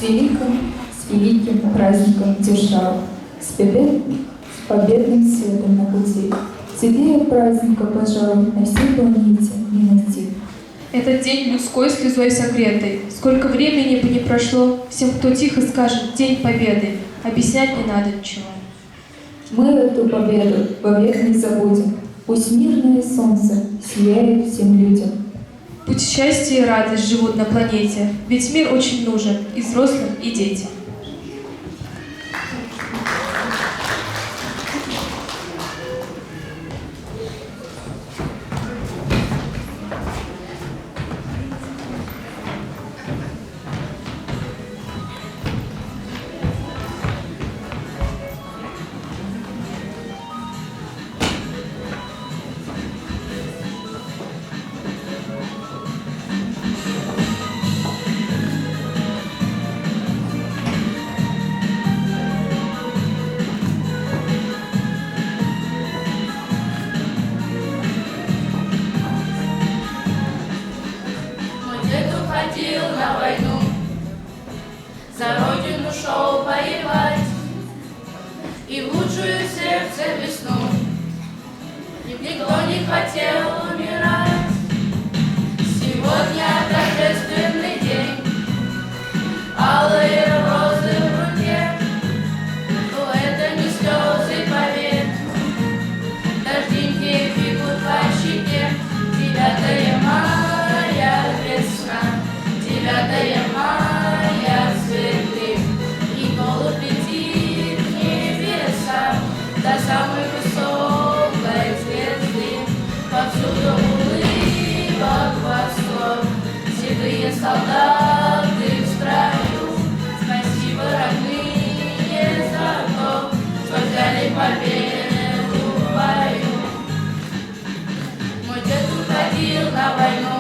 С великим праздником держав, с победным светом на пути. Тебе праздника, пожалуй, на всей планете не найти. Этот день людской слезой согретой. Сколько времени бы не прошло, всем, кто тихо скажет «День Победы», объяснять не надо ничего. Мы эту победу вовек не забудем. Пусть мирное солнце сияет всем людям. Пусть счастье и радость живут на планете, ведь мир очень нужен и взрослым, и детям. ушел воевать, и в лучшую сердце весну никто не хотел умирать. Сегодня торжественный день, алые розы в руке, но это не слезы побед, дождинки бегут по щеке. 9 мая весна, 9 мая цветы, и голубь летит в небеса до самой высокой звезды. Повсюду улыбок, восторг, седые солдаты в строю. Спасибо, родные, за то, что взяли победу в бою. Мой дед уходил на войну,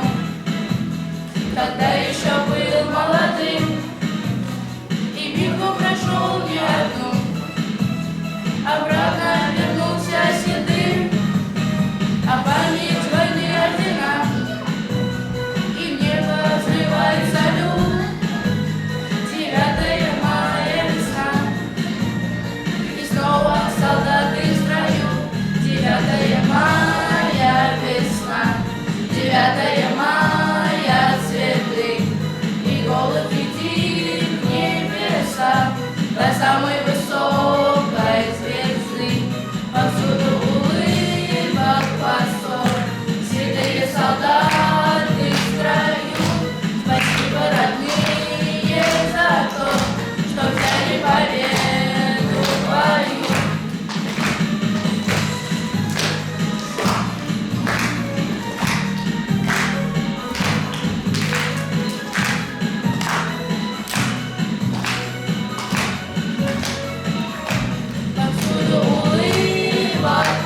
тогда еще был молодым, и битву прошел не одну, обратно вернулся седым, а память войны ордена, и в небо взрывает салют. 9 мая весна, и снова солдаты в строю. 9 мая весна, 9 мая цветы, и голубь летит в небеса до самой высокой звезды. Повсюду улыбок, восторг, седые солдаты в строю. Спасибо, родные, за то, что взяли победу в бою.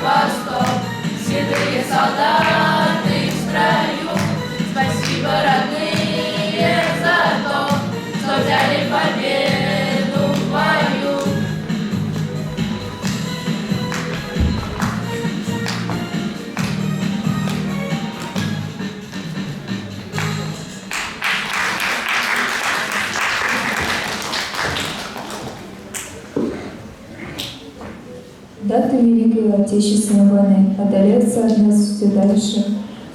Восток, седые солдаты в строю. Спасибо, родные, за то, что взяли победу в бою. Даты Великой Отечественной войны отдаляются от нас все дальше,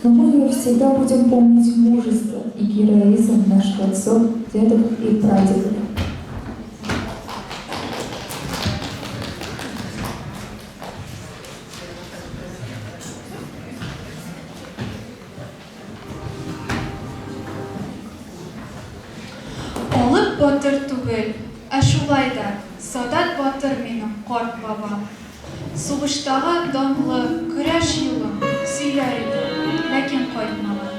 но мы всегда будем помнить мужество и героизм наших отцов, дедов и прадедов. Олып батыр түгел, ә шулай да солдат батыр минем карт бабам. Сугыштагы данлы көрәш юлын сөйләр иде, ләкин кайтмаган.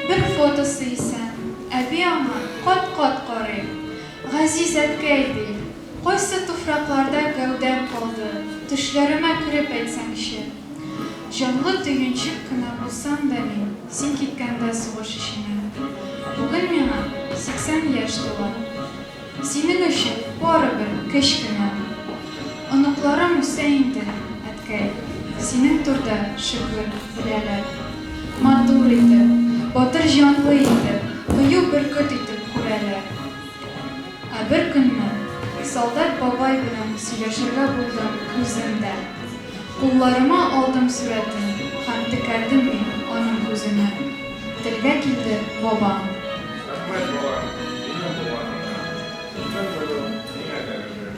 Бер фотосы исән, әби аңа кат-кат карый. Газиз әткәй ди, кайсы туфракларда гәүдәм калды, төшләремә кереп әйтсәңче. Җанлы төенчек кенә булсам да мин, син киткәндә сугыш эшенә. Бүген миңа 80 яшь тула. Синең өчен барыбер кечкенә. Оныкларым үсә инде, әткәй, синең турда шөкер беләләр. Матур итеп, батыр җанлы итеп, кыю бөркет итеп күрәләр. Ә бер көнне солдат бабай белән сөйләшергә булдым күземдә. Кулларыма алдым сурәтен, һәм текәлдем мин аның күзенә. Телгә килде бабам. Рәхмәт, бабам, минем булганыңа. Үзем булдым, миңа дәрежә.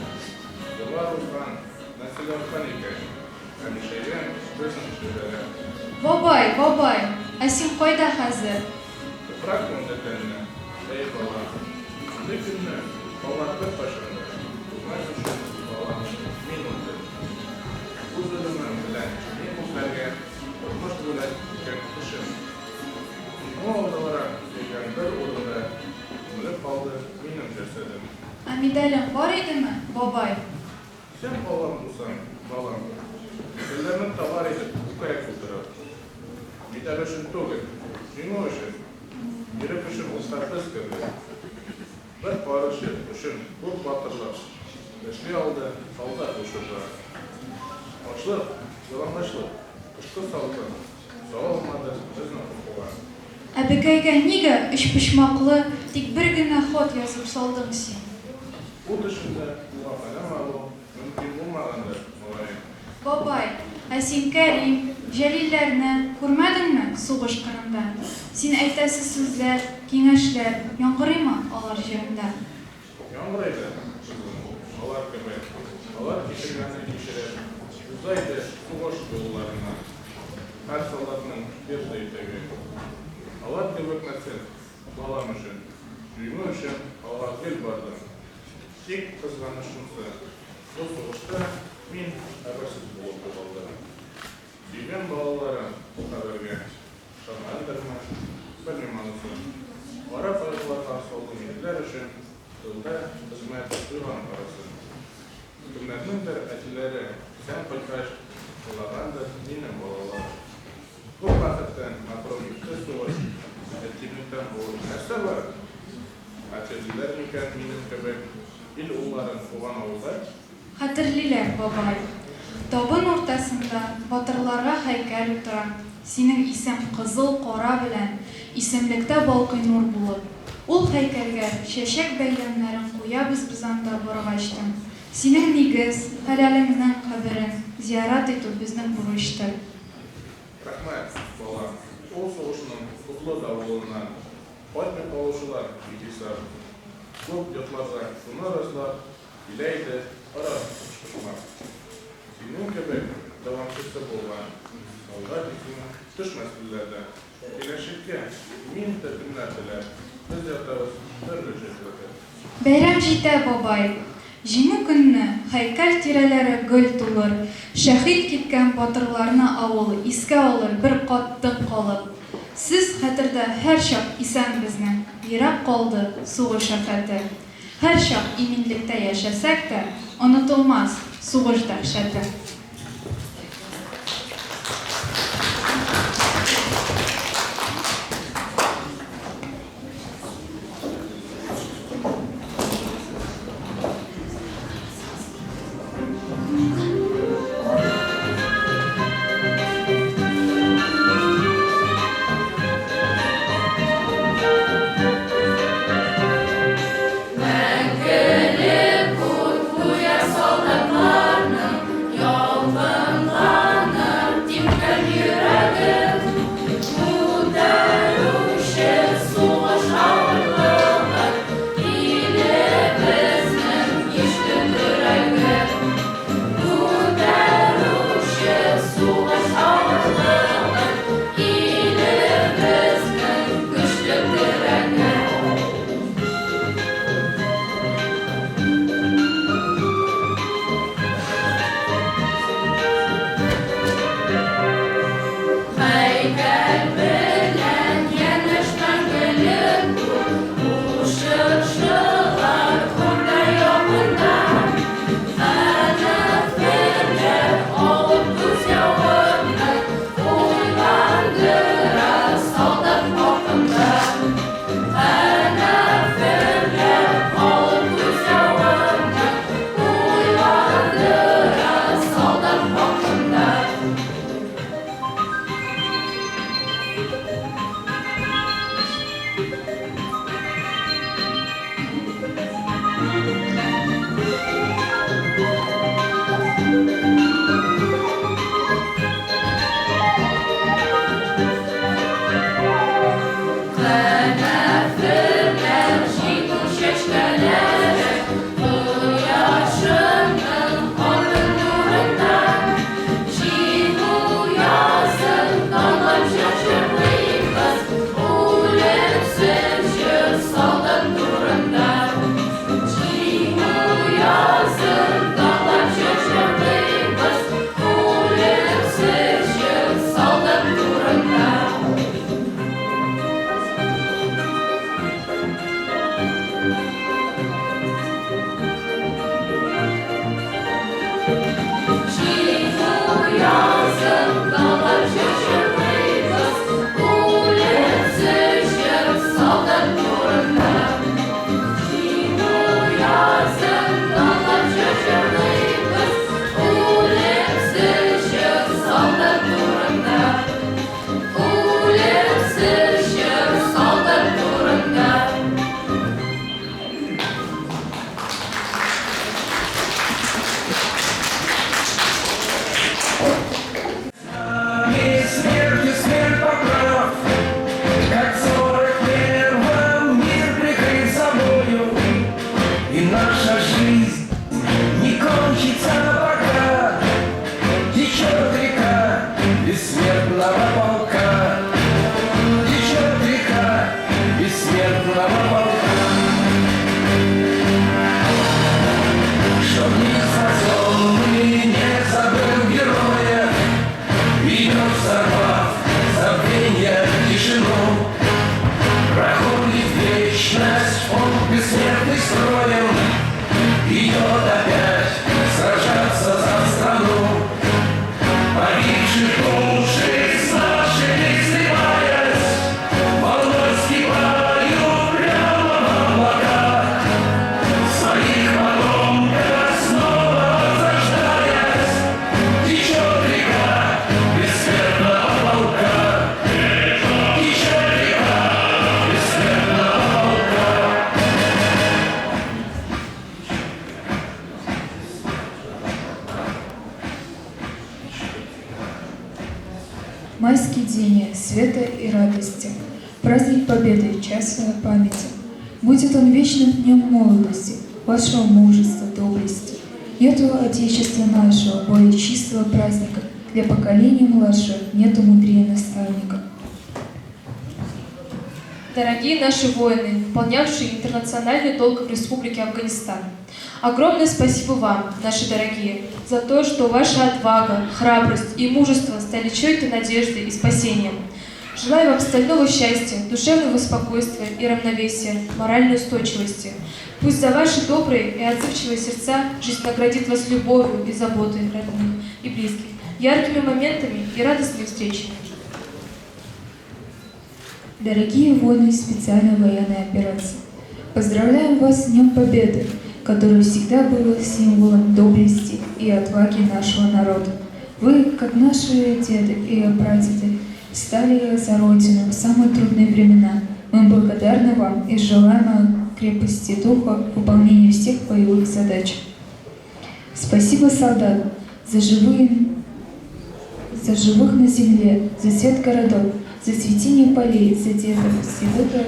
Еллар узган, нәселләр икән. Әмишәйгән, безнең эшләре. Бабай, ә син кайда хәзер? Тупрак көндәләренә, әй бала. Шундый көнне, балалар бер пашында. Туган өчен бала, мин үлдем. Үз үлемем белән, мин үзләргә тормыш бүләк икән кешем. О, алдылар, дигән бер урында үлеп калды минем җәсәдем. Ә медалең бар идеме, бабай? Сен балам булсаң, балам. Гөлләрне табар итеп, күкәйек булдырыр. Медаль өчен түгел, җиңү өчен. Йөрәк өчен устарбыз кебек. Бер карыш өчен күп батырлык. Эшли алды, солдат ушыжа. Ачлык, ялангачлык, кышкы салкын. Савалмады безнең кулга. Әбекәйгә нигә өч почмаклы тик бер генә хат язып салдың син? Bu dışında bu akalamalı mümkün olmagandır mulayim. Бабай, ә син Кәрим, Җәлилләрне күрмәдеңме сугыш кырында? Син әйтәсе сүзләр, киңәшләр яңгырыймы алар җирендә? Яңгырайды, алар кебек. Алар кичергәнне кичерер. Узайды сугыш юлларына. Һәр солдатның бер итеге. Алар кебек нәрсә балам өчен, җиңү өчен алар гел барды. Тик кызганычымсы, бу сугышта мин әберсез булып калдым. Дигән балалары кадәргә шамандырма, белмим анысын. Ара кайгыларга салган ирләр өчен тылда хезмәт кылган барысын. Кемнәрнеңдер әтиләре сән кайткач кылагандыр минем балалар. Бу вакыттан матрон сугыш әтилектән булып нәрсә бар? Әтиләр микән минем кебек ил улларын куган авылда Хәтерлиләр, бабай. Табын уртасында батырларга һәйкәл утыра. Синең исем кызыл кара белән исемлектә балкый нур булып. Ул һәйкәлгә чәчәк бәйләмнәрен куябыз без анда баргачтан. Синең нигез, хәләлеңнең каберен зиярат итү безнең бурычтыр. Рәхмәт, балам. Ул сугышның кутлы давылынан кайтмый калучылар итисар. Күп йотларда шуны раслап, иләйде, ара шушмак. Синең кебек давамчысы булган солдат исеме төшмәс белләрдә. Киләчәккә мин тәкъдимнәр теләр. Без ятабыз төрле җирләрдә. Бәйрәм җитә, бабай. Җиңү көнне һәйкәл тирәләре гөл тулыр. Шәһид киткән батырларны авыл искә алыр бер каттык калып. Сез хәтердә һәр чак исән безнең. Ерак калды сугыш афәте. Һәр чак иминлектә яшәсәк тә, онытылмас сугыш дәһшәте. Yes. Майский день света и радости, праздник Победы, часа памяти. Будет он вечным днем молодости, вашего мужества, доблести. Нету Отечества нашего более чистого праздника, для поколений младших нету мудрее наставника. Дорогие наши воины, выполнявшие интернациональный долг в Республике Афганистан, огромное спасибо вам, наши дорогие, за то, что ваша отвага, храбрость и мужество стали чьей-то надеждой и спасением. Желаю вам стального счастья, душевного спокойствия и равновесия, моральной устойчивости. Пусть за ваши добрые и отзывчивые сердца жизнь наградит вас любовью и заботой родных и близких, яркими моментами и радостными встречами. Дорогие воины специальной военной операции, поздравляем вас с Днем Победы, который всегда был символом доблести и отваги нашего народа. Вы, как наши деды и прадеды, стали за Родину в самые трудные времена. Мы благодарны вам и желаем крепости духа в выполнении всех боевых задач. Спасибо солдатам за живых на земле, за свет городов, за цветение полей, за деток, святых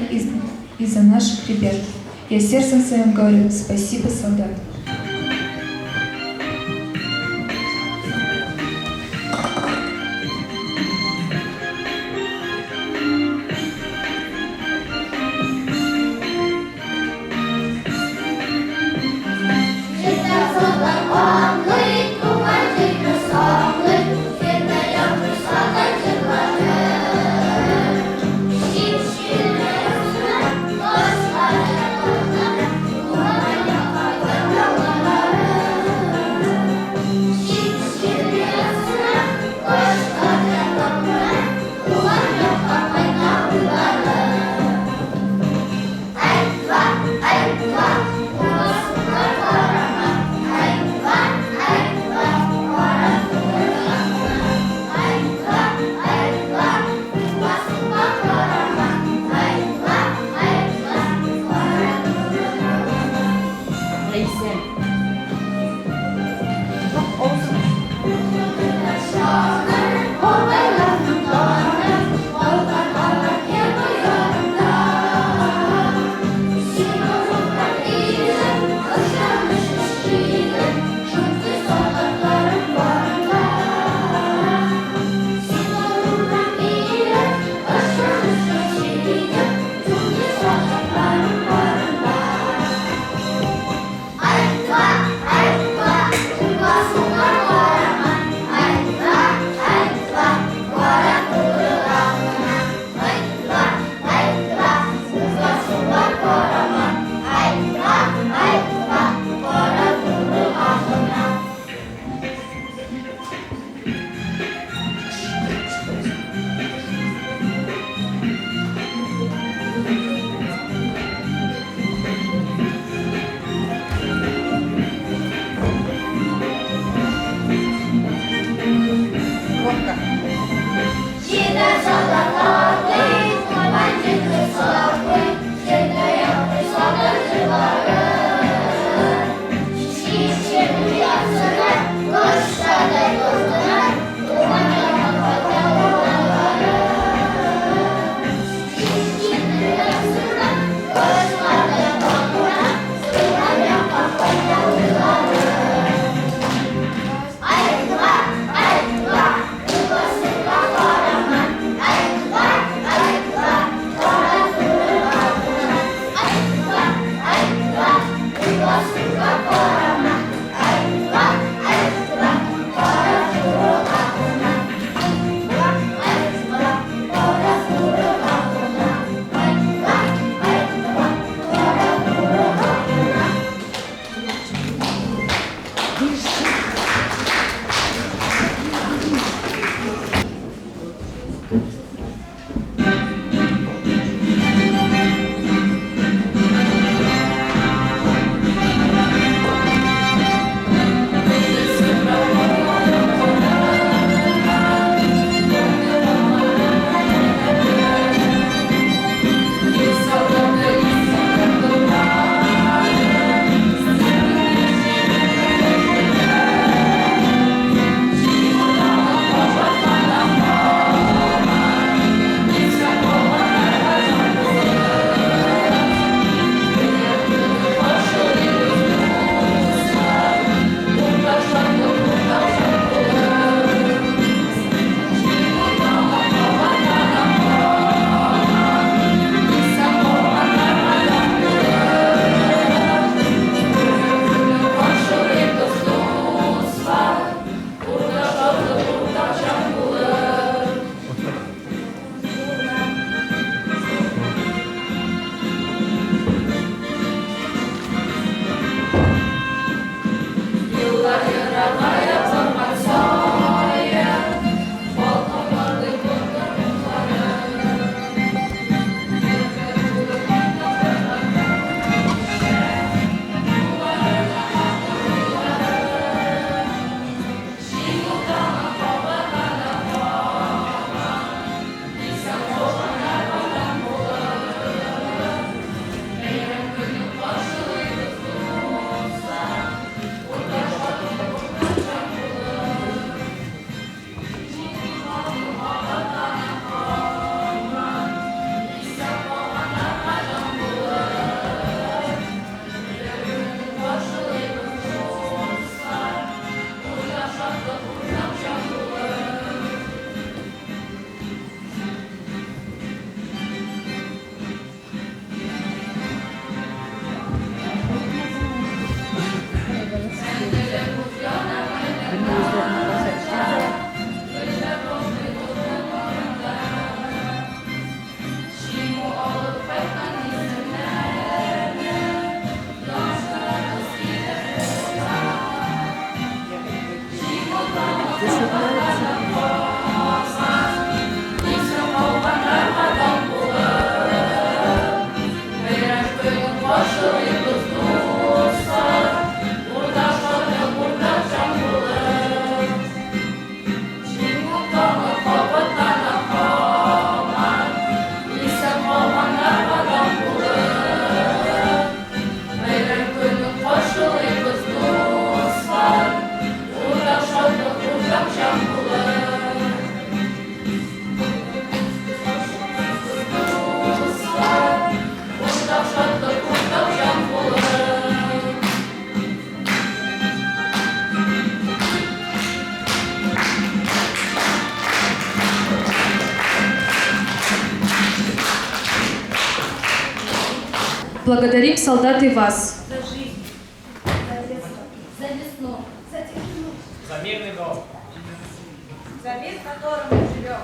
и за наших ребят. Я сердцем своим говорю спасибо солдатам. Благодарим, солдаты, вас. За жизнь, за весну, за тишину, За мирный дом. За мир, в котором мы живем.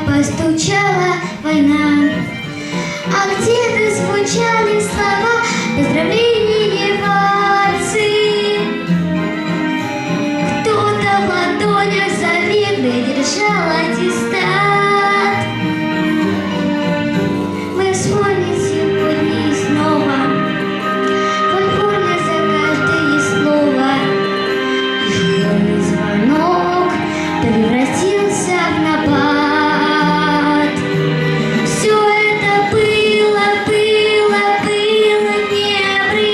Постучала война, а где-то звучали слова поздравления и вальсы. Кто-то в ладонях заветный держал аттестат. Мы вспомним сегодня и снова, коль больно за каждое слово. Эфирный звонок превратился в набат. Все это было не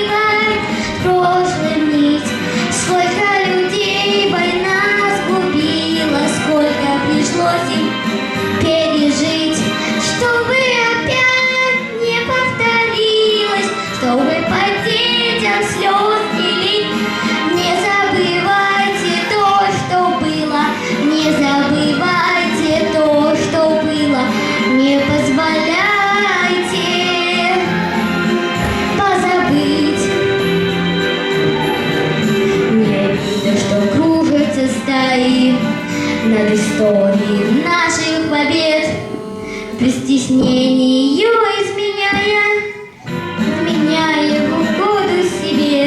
при стеснении ее изменяя в угоду себе.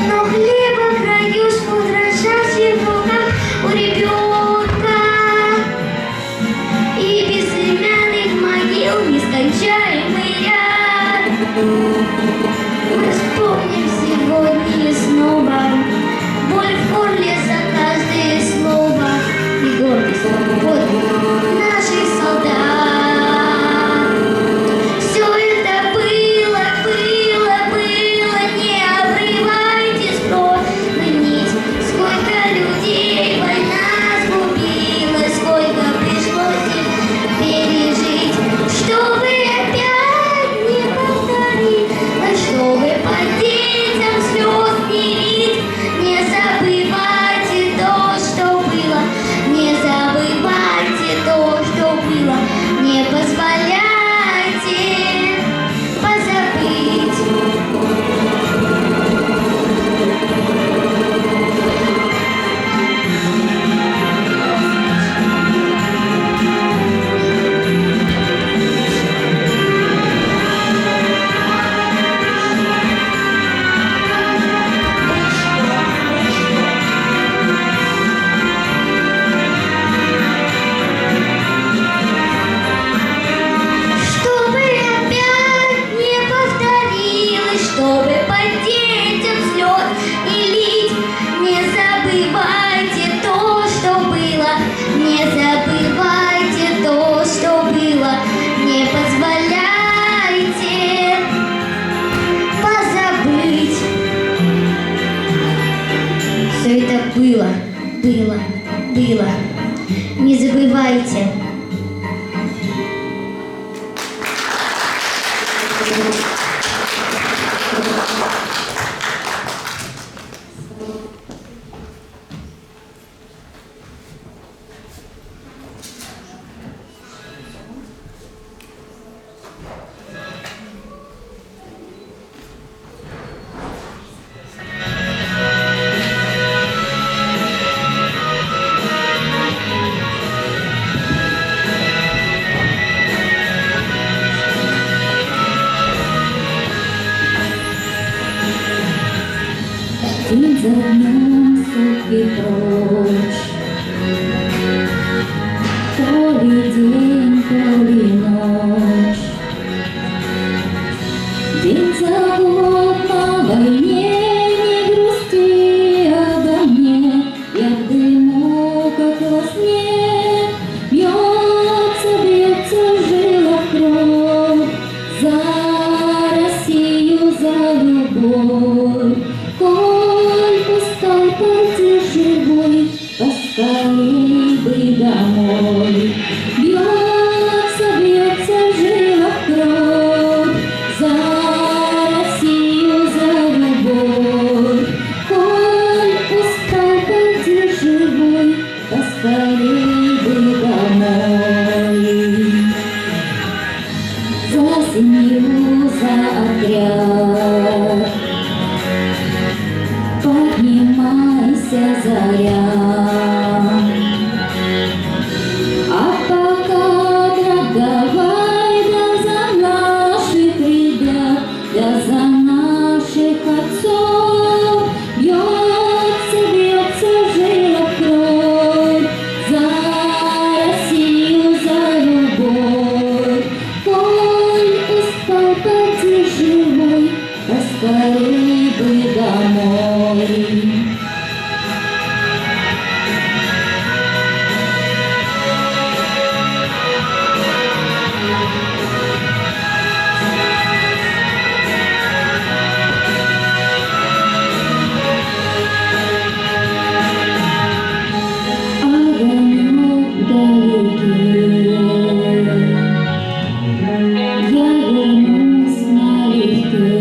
Но хлеба краюшку дрожащий в руках у ребенка, и безымянных могил нескончаемый ряд. Мы вспомним сегодня снова боль в горле за каждое слово и гордость подвиг наших солдат. Все это было, не обрывайте стройную нить. Сколько людей война сгубила, сколько пришлось им пережить, чтобы опять не повторилось, чтобы по детям слез не лить. Не забывайте то, что было, не забывайте то, что было, не позволяйте позабыть. Чтобы опять не повторилось, чтобы по детям слез не лить. Не забывайте то, что было, не забывайте то, что было, не позволяйте позабыть. Все это было, не забывайте. День за днем сутки прочь, то ли день, то ли ночь. День за год на войне, не грусти обо мне, я в дыму, как во сне. Бьется в жилах кровь за Россию, за любовь. Коль устал, поддержи бой, поскорей бы домой. Бьется в жилах кровь за Россию, за любовь. Коль устал, поддержи бой, поскорей бы домой. За семью, за отряд поднимайся, заря. А пока, брат, давай, да за наших ребят, да за наших отцов. Бьется в жилах кровь за Россию, за любовь. Коль устал, поддержи бой, поскорей бы домой. Огонек вдалеке, я вернусь налегке.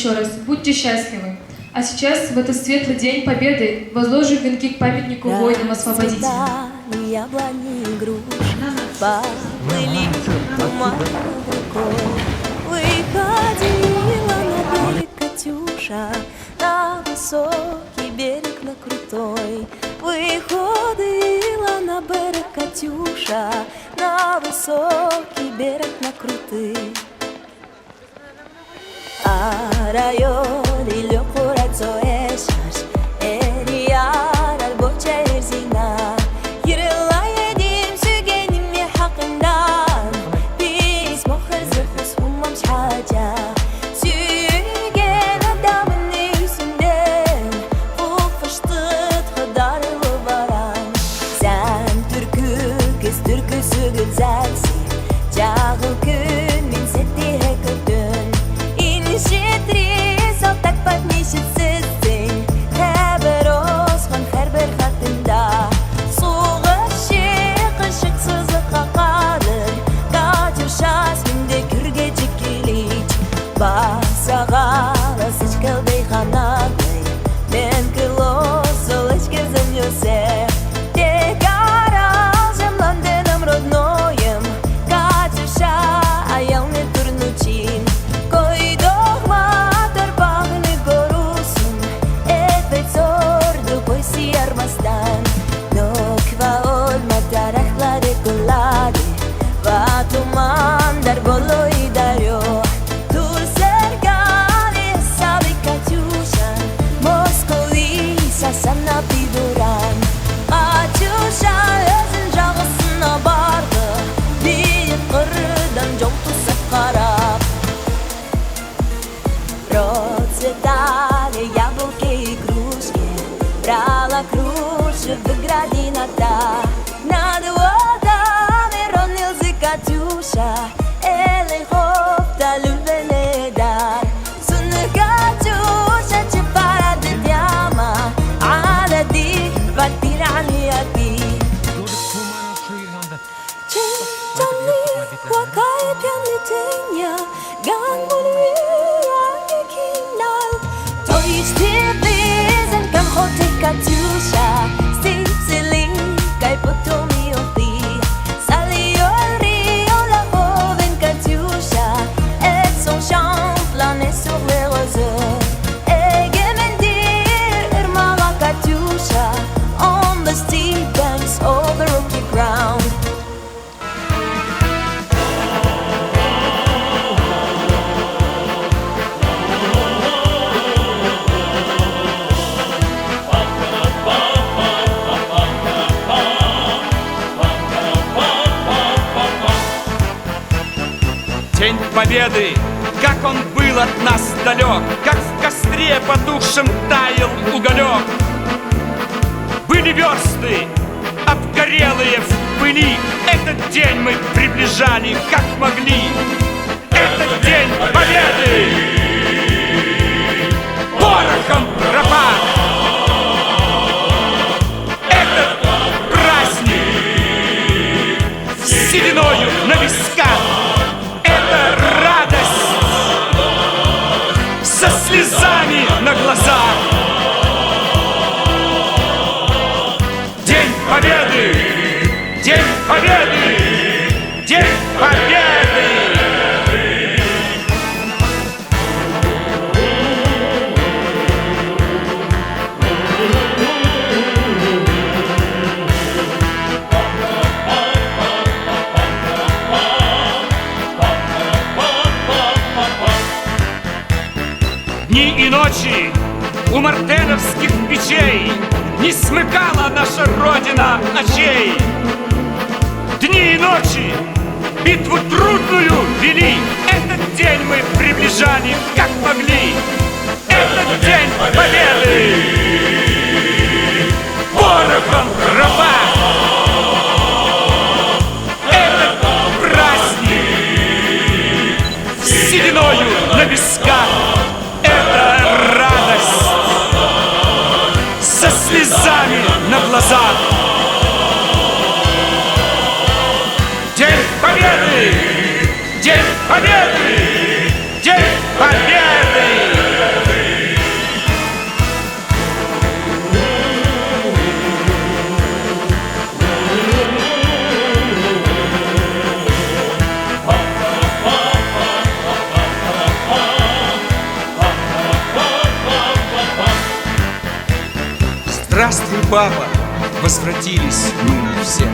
еще раз, будьте счастливы. А сейчас, в этот светлый день Победы, возложим венки к памятнику воинам-освободителям. Яблони и груши поплыли туман рекой. Выходила на берег Катюша, на высокий берег, на крутой. Выходила на берег Катюша, на высокий берег, на крутый. Arıyor dilo kuratso eşar Eriyar alboça erzina Yırıla yedim sügenimi hakkından Biz muhır zırhız ummam şaca Sügen adamın yüzünden Bu fıştıt kadarlı varan Sen türkü kız türküsü güzelsin Cahıl gün min setti hekatın так поднесется Хабар осған әрбір хатында Суғып шиқышық сызық қақадыр Катюшас менде күрге жекелейт Басағалы сычкылдай қанаттай Мен кылос ол ешкізім Йосеф Тек арал жамландыным родноем Катюша аял не турнучин Тумандар боло и дарё Тур сергали сави Катюша Москови сасана пидуран Катюша өзін жағысына барды Биік қырдан жол тусып қарап Процветали яблоки и кружки Брала кружи в градината Над водами ронился Катюша Элей хопта любенедар Сунны Катюша чепара дедяма على دي فاتير عليها بي Ченчали хвакает пьяный тенья Гангулви ангекинал То есть ты близен кам хоты Катюша Стицели кай потом и ты Salió el río la joven Katiusha Et son chant planait sur les roseaux Et Gemendir irmaga Katiusha On the steep banks of the rocky ground День Победы, как он был от нас далек, как в костре потухшем таял уголек. Были версты, обгорелые в пыли, этот день мы приближали, как могли. Этот день Победы порохом пропах. Этот праздник сединою на висках. Это радость со слезами на глазах. День Победы! День Победы! День Победы! Дни и ночи у мартеновских печей не смыкала наша Родина очей. Дни и ночи битву трудную вели, этот день мы приближали, как могли. Этот день Победы порохом раба. Этот праздник сединою на висках. Это радость со слезами на глазах. День Победы! День Победы! День Победы! Здравствуй, папа! Возвратились мы все.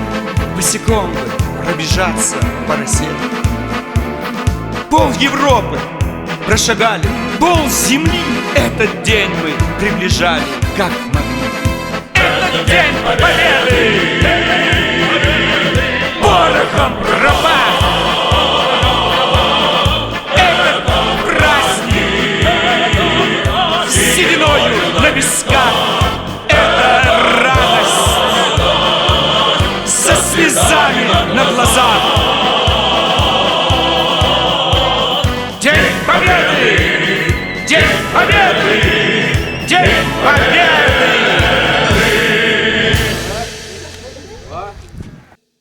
Босиком бы пробежаться по росе. Пол Европы прошагали, пол земли. Этот день мы приближали, как могли. Этот день победы порохом пропали.